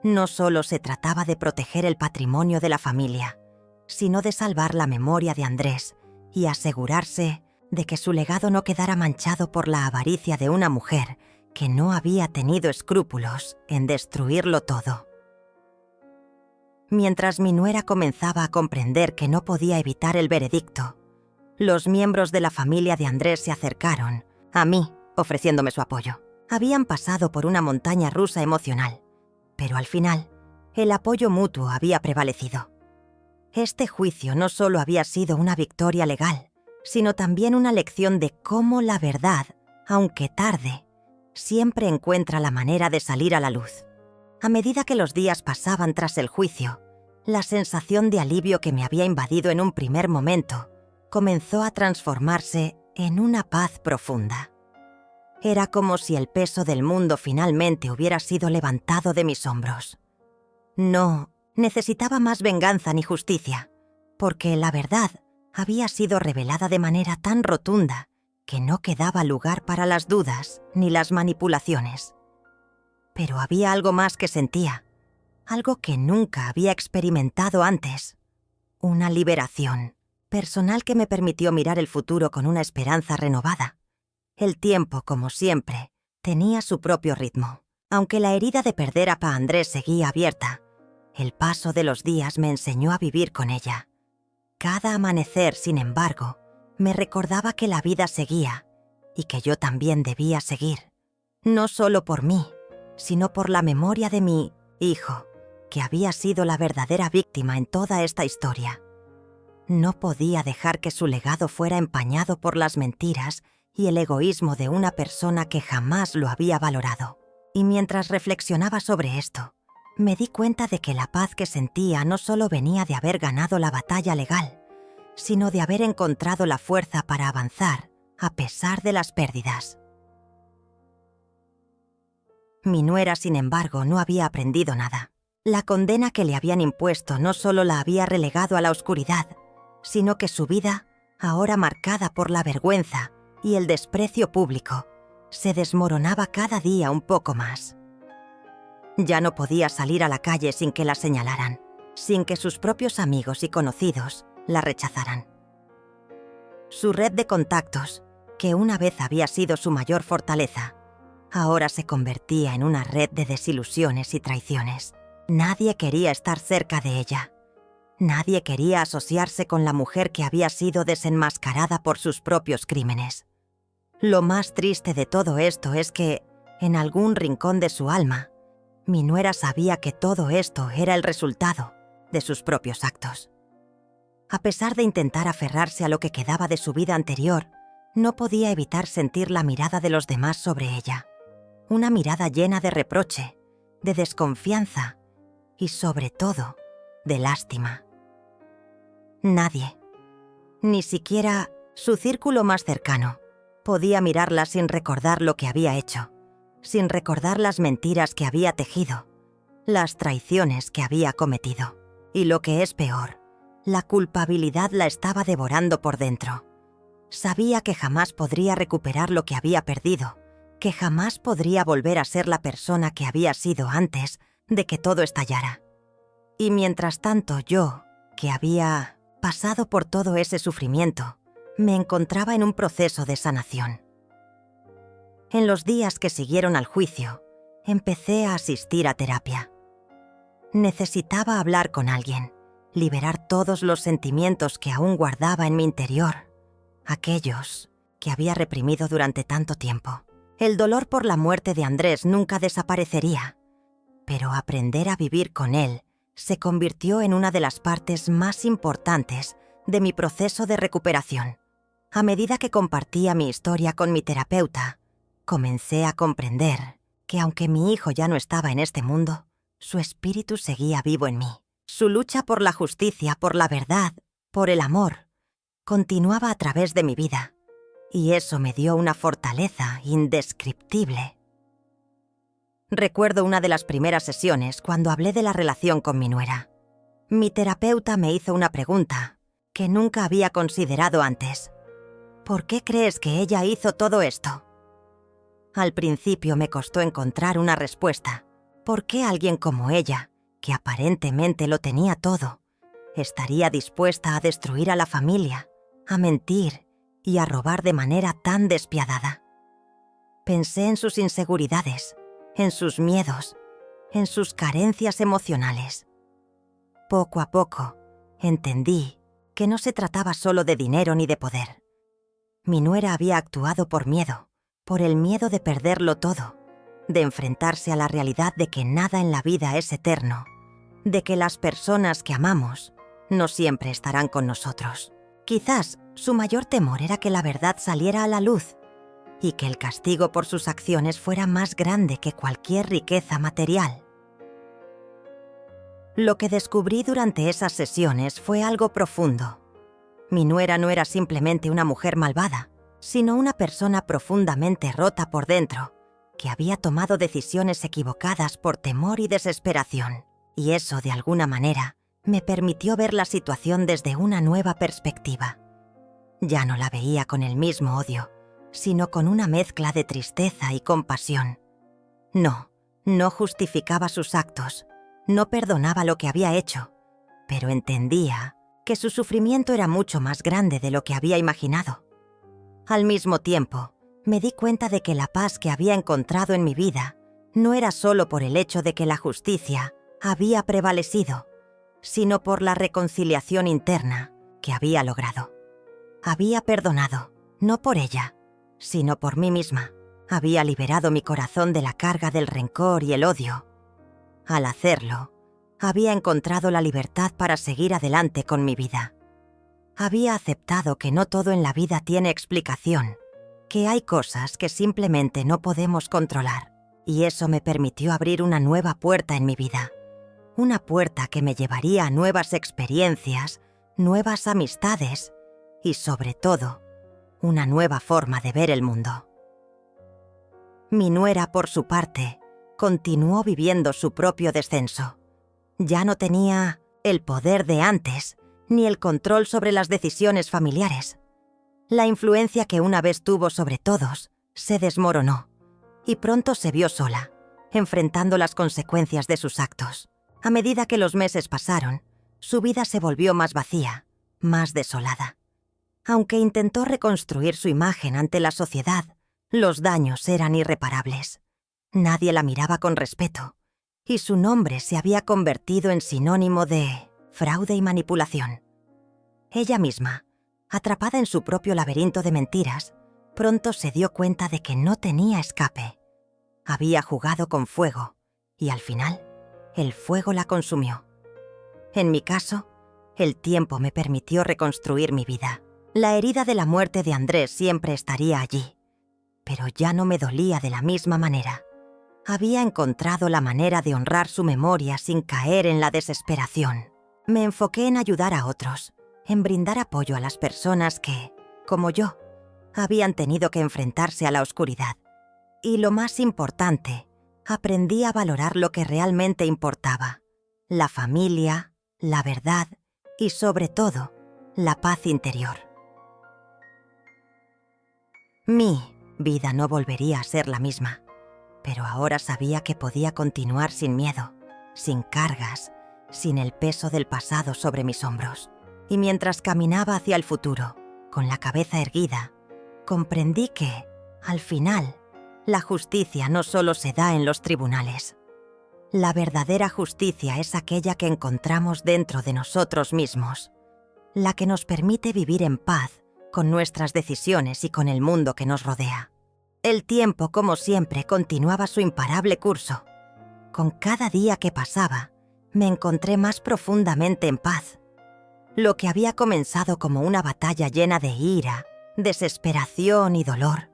No solo se trataba de proteger el patrimonio de la familia, sino de salvar la memoria de Andrés y asegurarse de que su legado no quedara manchado por la avaricia de una mujer que no había tenido escrúpulos en destruirlo todo. Mientras mi nuera comenzaba a comprender que no podía evitar el veredicto, los miembros de la familia de Andrés se acercaron a mí, ofreciéndome su apoyo. Habían pasado por una montaña rusa emocional, pero al final, el apoyo mutuo había prevalecido. Este juicio no solo había sido una victoria legal, sino también una lección de cómo la verdad, aunque tarde, siempre encuentra la manera de salir a la luz. A medida que los días pasaban tras el juicio, la sensación de alivio que me había invadido en un primer momento comenzó a transformarse en una paz profunda. Era como si el peso del mundo finalmente hubiera sido levantado de mis hombros. No necesitaba más venganza ni justicia, porque la verdad había sido revelada de manera tan rotunda que no quedaba lugar para las dudas ni las manipulaciones. Pero había algo más que sentía, algo que nunca había experimentado antes, una liberación personal que me permitió mirar el futuro con una esperanza renovada. El tiempo, como siempre, tenía su propio ritmo. Aunque la herida de perder a Pa Andrés seguía abierta, el paso de los días me enseñó a vivir con ella. Cada amanecer, sin embargo, me recordaba que la vida seguía y que yo también debía seguir, no solo por mí, sino por la memoria de mi hijo, que había sido la verdadera víctima en toda esta historia. No podía dejar que su legado fuera empañado por las mentiras y el egoísmo de una persona que jamás lo había valorado. Y mientras reflexionaba sobre esto, me di cuenta de que la paz que sentía no solo venía de haber ganado la batalla legal, sino de haber encontrado la fuerza para avanzar a pesar de las pérdidas. Mi nuera, sin embargo, no había aprendido nada. La condena que le habían impuesto no solo la había relegado a la oscuridad, sino que su vida, ahora marcada por la vergüenza y el desprecio público, se desmoronaba cada día un poco más. Ya no podía salir a la calle sin que la señalaran, sin que sus propios amigos y conocidos la rechazaran. Su red de contactos, que una vez había sido su mayor fortaleza, ahora se convertía en una red de desilusiones y traiciones. Nadie quería estar cerca de ella. Nadie quería asociarse con la mujer que había sido desenmascarada por sus propios crímenes. Lo más triste de todo esto es que, en algún rincón de su alma, mi nuera sabía que todo esto era el resultado de sus propios actos. A pesar de intentar aferrarse a lo que quedaba de su vida anterior, no podía evitar sentir la mirada de los demás sobre ella. Una mirada llena de reproche, de desconfianza y, sobre todo, de lástima. Nadie, ni siquiera su círculo más cercano, podía mirarla sin recordar lo que había hecho, sin recordar las mentiras que había tejido, las traiciones que había cometido. Y lo que es peor, la culpabilidad la estaba devorando por dentro. Sabía que jamás podría recuperar lo que había perdido, que jamás podría volver a ser la persona que había sido antes de que todo estallara. Y mientras tanto yo, que había pasado por todo ese sufrimiento, me encontraba en un proceso de sanación. En los días que siguieron al juicio, empecé a asistir a terapia. Necesitaba hablar con alguien, liberar todos los sentimientos que aún guardaba en mi interior, aquellos que había reprimido durante tanto tiempo. El dolor por la muerte de Andrés nunca desaparecería, pero aprender a vivir con él se convirtió en una de las partes más importantes de mi proceso de recuperación. A medida que compartía mi historia con mi terapeuta, comencé a comprender que aunque mi hijo ya no estaba en este mundo, su espíritu seguía vivo en mí. Su lucha por la justicia, por la verdad, por el amor, continuaba a través de mi vida, y eso me dio una fortaleza indescriptible. Recuerdo una de las primeras sesiones cuando hablé de la relación con mi nuera. Mi terapeuta me hizo una pregunta que nunca había considerado antes. ¿Por qué crees que ella hizo todo esto? Al principio me costó encontrar una respuesta. ¿Por qué alguien como ella, que aparentemente lo tenía todo, estaría dispuesta a destruir a la familia, a mentir y a robar de manera tan despiadada? Pensé en sus inseguridades, en sus miedos, en sus carencias emocionales. Poco a poco, entendí que no se trataba solo de dinero ni de poder. Mi nuera había actuado por miedo, por el miedo de perderlo todo, de enfrentarse a la realidad de que nada en la vida es eterno, de que las personas que amamos no siempre estarán con nosotros. Quizás su mayor temor era que la verdad saliera a la luz y que el castigo por sus acciones fuera más grande que cualquier riqueza material. Lo que descubrí durante esas sesiones fue algo profundo. Mi nuera no era simplemente una mujer malvada, sino una persona profundamente rota por dentro, que había tomado decisiones equivocadas por temor y desesperación. Y eso, de alguna manera, me permitió ver la situación desde una nueva perspectiva. Ya no la veía con el mismo odio, sino con una mezcla de tristeza y compasión. No justificaba sus actos, no perdonaba lo que había hecho, pero entendía que su sufrimiento era mucho más grande de lo que había imaginado. Al mismo tiempo, me di cuenta de que la paz que había encontrado en mi vida no era solo por el hecho de que la justicia había prevalecido, sino por la reconciliación interna que había logrado. Había perdonado, no por ella, sino por mí misma. Había liberado mi corazón de la carga del rencor y el odio. Al hacerlo, había encontrado la libertad para seguir adelante con mi vida. Había aceptado que no todo en la vida tiene explicación, que hay cosas que simplemente no podemos controlar, y eso me permitió abrir una nueva puerta en mi vida. Una puerta que me llevaría a nuevas experiencias, nuevas amistades y, sobre todo, una nueva forma de ver el mundo. Mi nuera, por su parte, continuó viviendo su propio descenso. Ya no tenía el poder de antes, ni el control sobre las decisiones familiares. La influencia que una vez tuvo sobre todos se desmoronó, y pronto se vio sola, enfrentando las consecuencias de sus actos. A medida que los meses pasaron, su vida se volvió más vacía, más desolada. Aunque intentó reconstruir su imagen ante la sociedad, los daños eran irreparables. Nadie la miraba con respeto, y su nombre se había convertido en sinónimo de fraude y manipulación. Ella misma, atrapada en su propio laberinto de mentiras, pronto se dio cuenta de que no tenía escape. Había jugado con fuego, y al final, el fuego la consumió. En mi caso, El tiempo me permitió reconstruir mi vida. La herida de la muerte de Andrés siempre estaría allí, pero ya no me dolía de la misma manera. Había encontrado la manera de honrar su memoria sin caer en la desesperación. Me enfoqué en ayudar a otros, en brindar apoyo a las personas que, como yo, habían tenido que enfrentarse a la oscuridad. Y lo más importante, aprendí a valorar lo que realmente importaba: la familia, la verdad y, sobre todo, la paz interior. Mi vida no volvería a ser la misma, pero ahora sabía que podía continuar sin miedo, sin cargas, sin el peso del pasado sobre mis hombros. Y mientras caminaba hacia el futuro, con la cabeza erguida, comprendí que, al final, la justicia no solo se da en los tribunales. La verdadera justicia es aquella que encontramos dentro de nosotros mismos, la que nos permite vivir en paz con nuestras decisiones y con el mundo que nos rodea. El tiempo, como siempre, continuaba su imparable curso. Con cada día que pasaba, me encontré más profundamente en paz. Lo que había comenzado como una batalla llena de ira, desesperación y dolor,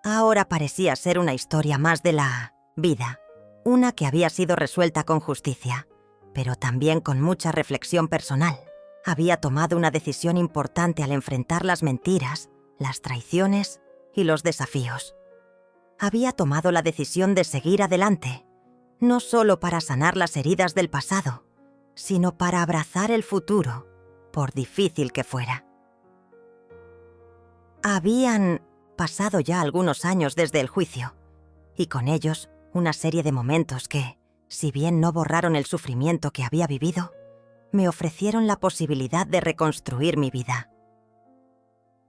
ahora parecía ser una historia más de la vida, una que había sido resuelta con justicia, pero también con mucha reflexión personal. Había tomado una decisión importante al enfrentar las mentiras, las traiciones y los desafíos. Había tomado la decisión de seguir adelante, no solo para sanar las heridas del pasado, sino para abrazar el futuro, por difícil que fuera. Habían pasado ya algunos años desde el juicio, y con ellos una serie de momentos que, si bien no borraron el sufrimiento que había vivido, me ofrecieron la posibilidad de reconstruir mi vida.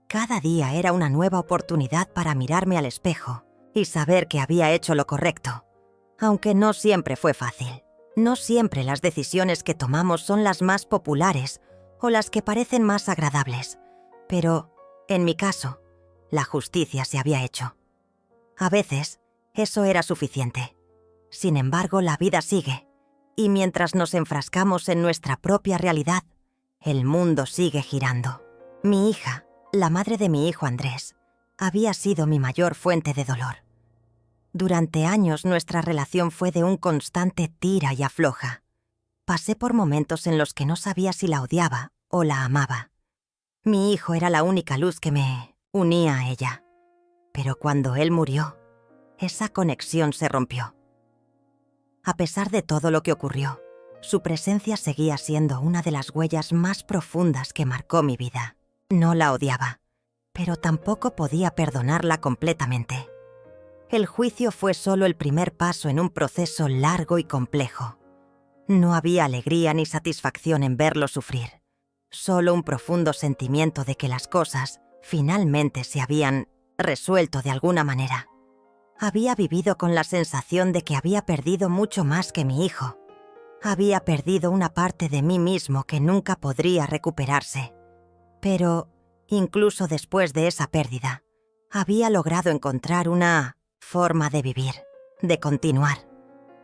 Cada día era una nueva oportunidad para mirarme al espejo y saber que había hecho lo correcto, aunque no siempre fue fácil. No siempre las decisiones que tomamos son las más populares o las que parecen más agradables, pero, en mi caso, la justicia se había hecho. A veces, eso era suficiente. Sin embargo, la vida sigue, y mientras nos enfrascamos en nuestra propia realidad, el mundo sigue girando. Mi hija, la madre de mi hijo Andrés, había sido mi mayor fuente de dolor. Durante años nuestra relación fue de un constante tira y afloja. Pasé por momentos en los que no sabía si la odiaba o la amaba. Mi hijo era la única luz que me unía a ella. Pero cuando él murió, esa conexión se rompió. A pesar de todo lo que ocurrió, su presencia seguía siendo una de las huellas más profundas que marcó mi vida. No la odiaba, pero tampoco podía perdonarla completamente. El juicio fue solo el primer paso en un proceso largo y complejo. No había alegría ni satisfacción en verlo sufrir, solo un profundo sentimiento de que las cosas finalmente se habían resuelto de alguna manera. Había vivido con la sensación de que había perdido mucho más que mi hijo. Había perdido una parte de mí mismo que nunca podría recuperarse. Pero, incluso después de esa pérdida, había logrado encontrar una forma de vivir, de continuar.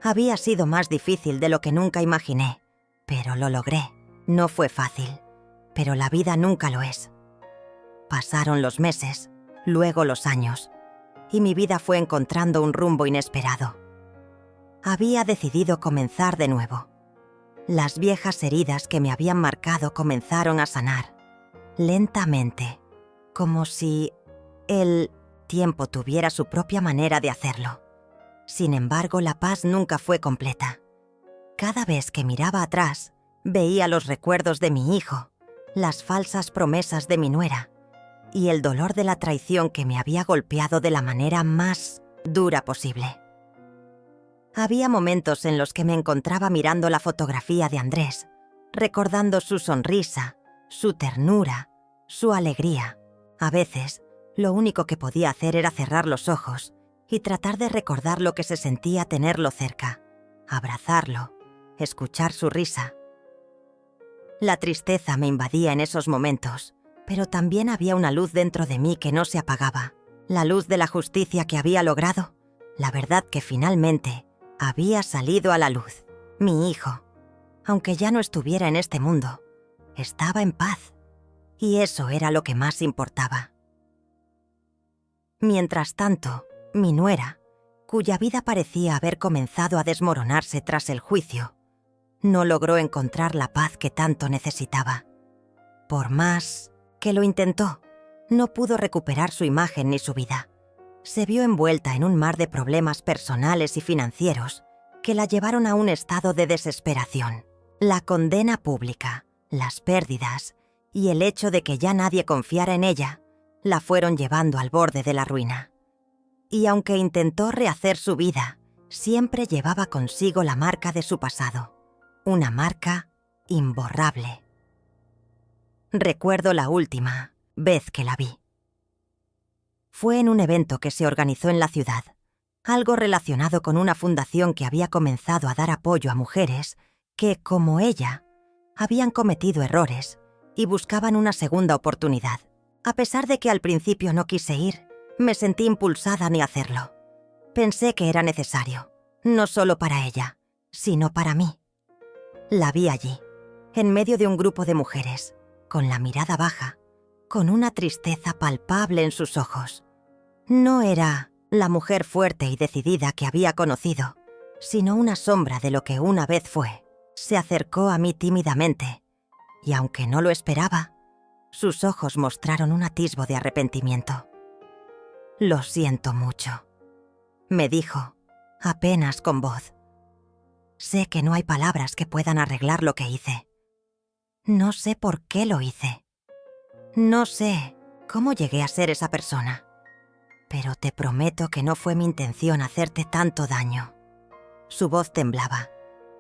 Había sido más difícil de lo que nunca imaginé, pero lo logré. No fue fácil, pero la vida nunca lo es. Pasaron los meses, luego los años, y mi vida fue encontrando un rumbo inesperado. Había decidido comenzar de nuevo. Las viejas heridas que me habían marcado comenzaron a sanar, lentamente, como si el tiempo tuviera su propia manera de hacerlo. Sin embargo, la paz nunca fue completa. Cada vez que miraba atrás, veía los recuerdos de mi hijo, las falsas promesas de mi nuera, y el dolor de la traición que me había golpeado de la manera más dura posible. Había momentos en los que me encontraba mirando la fotografía de Andrés, recordando su sonrisa, su ternura, su alegría. A veces, lo único que podía hacer era cerrar los ojos y tratar de recordar lo que se sentía tenerlo cerca, abrazarlo, escuchar su risa. La tristeza me invadía en esos momentos, pero también había una luz dentro de mí que no se apagaba, la luz de la justicia que había logrado, la verdad que finalmente había salido a la luz. Mi hijo, aunque ya no estuviera en este mundo, estaba en paz, y eso era lo que más importaba. Mientras tanto, mi nuera, cuya vida parecía haber comenzado a desmoronarse tras el juicio, no logró encontrar la paz que tanto necesitaba. Por más que lo intentó, no pudo recuperar su imagen ni su vida. Se vio envuelta en un mar de problemas personales y financieros que la llevaron a un estado de desesperación. La condena pública, las pérdidas y el hecho de que ya nadie confiara en ella la fueron llevando al borde de la ruina. Y aunque intentó rehacer su vida, siempre llevaba consigo la marca de su pasado, una marca imborrable. Recuerdo la última vez que la vi. Fue en un evento que se organizó en la ciudad, algo relacionado con una fundación que había comenzado a dar apoyo a mujeres que, como ella, habían cometido errores y buscaban una segunda oportunidad. A pesar de que al principio no quise ir, me sentí impulsada a hacerlo. Pensé que era necesario, no solo para ella, sino para mí. La vi allí, en medio de un grupo de mujeres, con la mirada baja, con una tristeza palpable en sus ojos. No era la mujer fuerte y decidida que había conocido, sino una sombra de lo que una vez fue. Se acercó a mí tímidamente, y aunque no lo esperaba, sus ojos mostraron un atisbo de arrepentimiento. «Lo siento mucho», me dijo, apenas con voz. «Sé que no hay palabras que puedan arreglar lo que hice. No sé por qué lo hice. No sé cómo llegué a ser esa persona. Pero te prometo que no fue mi intención hacerte tanto daño». Su voz temblaba,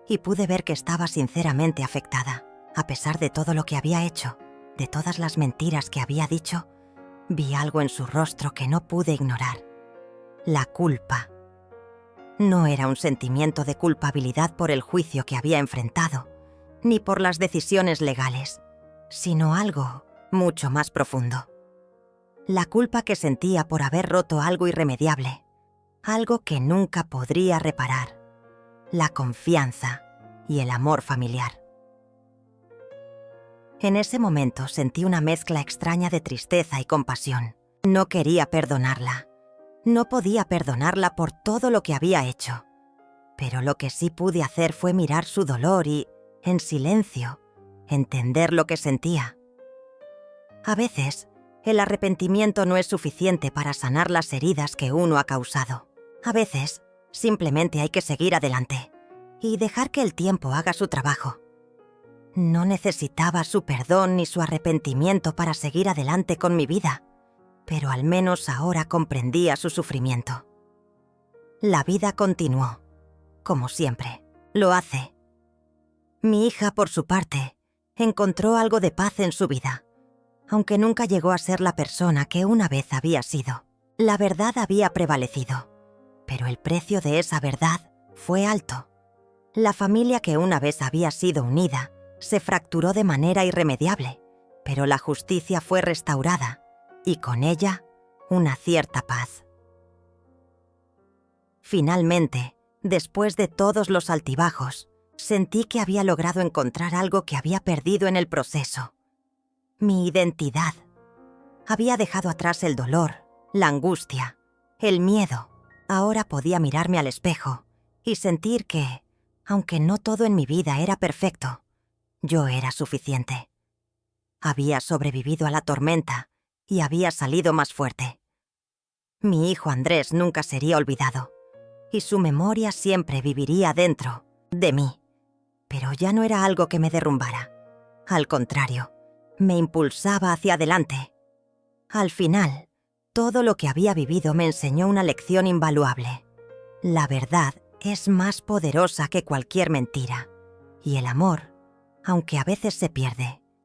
y pude ver que estaba sinceramente afectada. A pesar de todo lo que había hecho, de todas las mentiras que había dicho, vi algo en su rostro que no pude ignorar. La culpa. No era un sentimiento de culpabilidad por el juicio que había enfrentado, ni por las decisiones legales, sino algo mucho más profundo. La culpa que sentía por haber roto algo irremediable, algo que nunca podría reparar, la confianza y el amor familiar. En ese momento sentí una mezcla extraña de tristeza y compasión. No quería perdonarla. No podía perdonarla por todo lo que había hecho. Pero lo que sí pude hacer fue mirar su dolor y, en silencio, entender lo que sentía. A veces, el arrepentimiento no es suficiente para sanar las heridas que uno ha causado. A veces, simplemente hay que seguir adelante y dejar que el tiempo haga su trabajo. No necesitaba su perdón ni su arrepentimiento para seguir adelante con mi vida, pero al menos ahora comprendía su sufrimiento. La vida continuó, como siempre, lo hace. Mi hija, por su parte, encontró algo de paz en su vida, aunque nunca llegó a ser la persona que una vez había sido. La verdad había prevalecido, pero el precio de esa verdad fue alto. La familia que una vez había sido unida se fracturó de manera irremediable, pero la justicia fue restaurada y con ella una cierta paz. Finalmente, después de todos los altibajos, sentí que había logrado encontrar algo que había perdido en el proceso. Mi identidad. Había dejado atrás el dolor, la angustia, el miedo. Ahora podía mirarme al espejo y sentir que, aunque no todo en mi vida era perfecto, yo era suficiente. Había sobrevivido a la tormenta y había salido más fuerte. Mi hijo Andrés nunca sería olvidado, y su memoria siempre viviría dentro de mí. Pero ya no era algo que me derrumbara. Al contrario, me impulsaba hacia adelante. Al final, todo lo que había vivido me enseñó una lección invaluable. La verdad es más poderosa que cualquier mentira, y el amor, aunque a veces se pierde,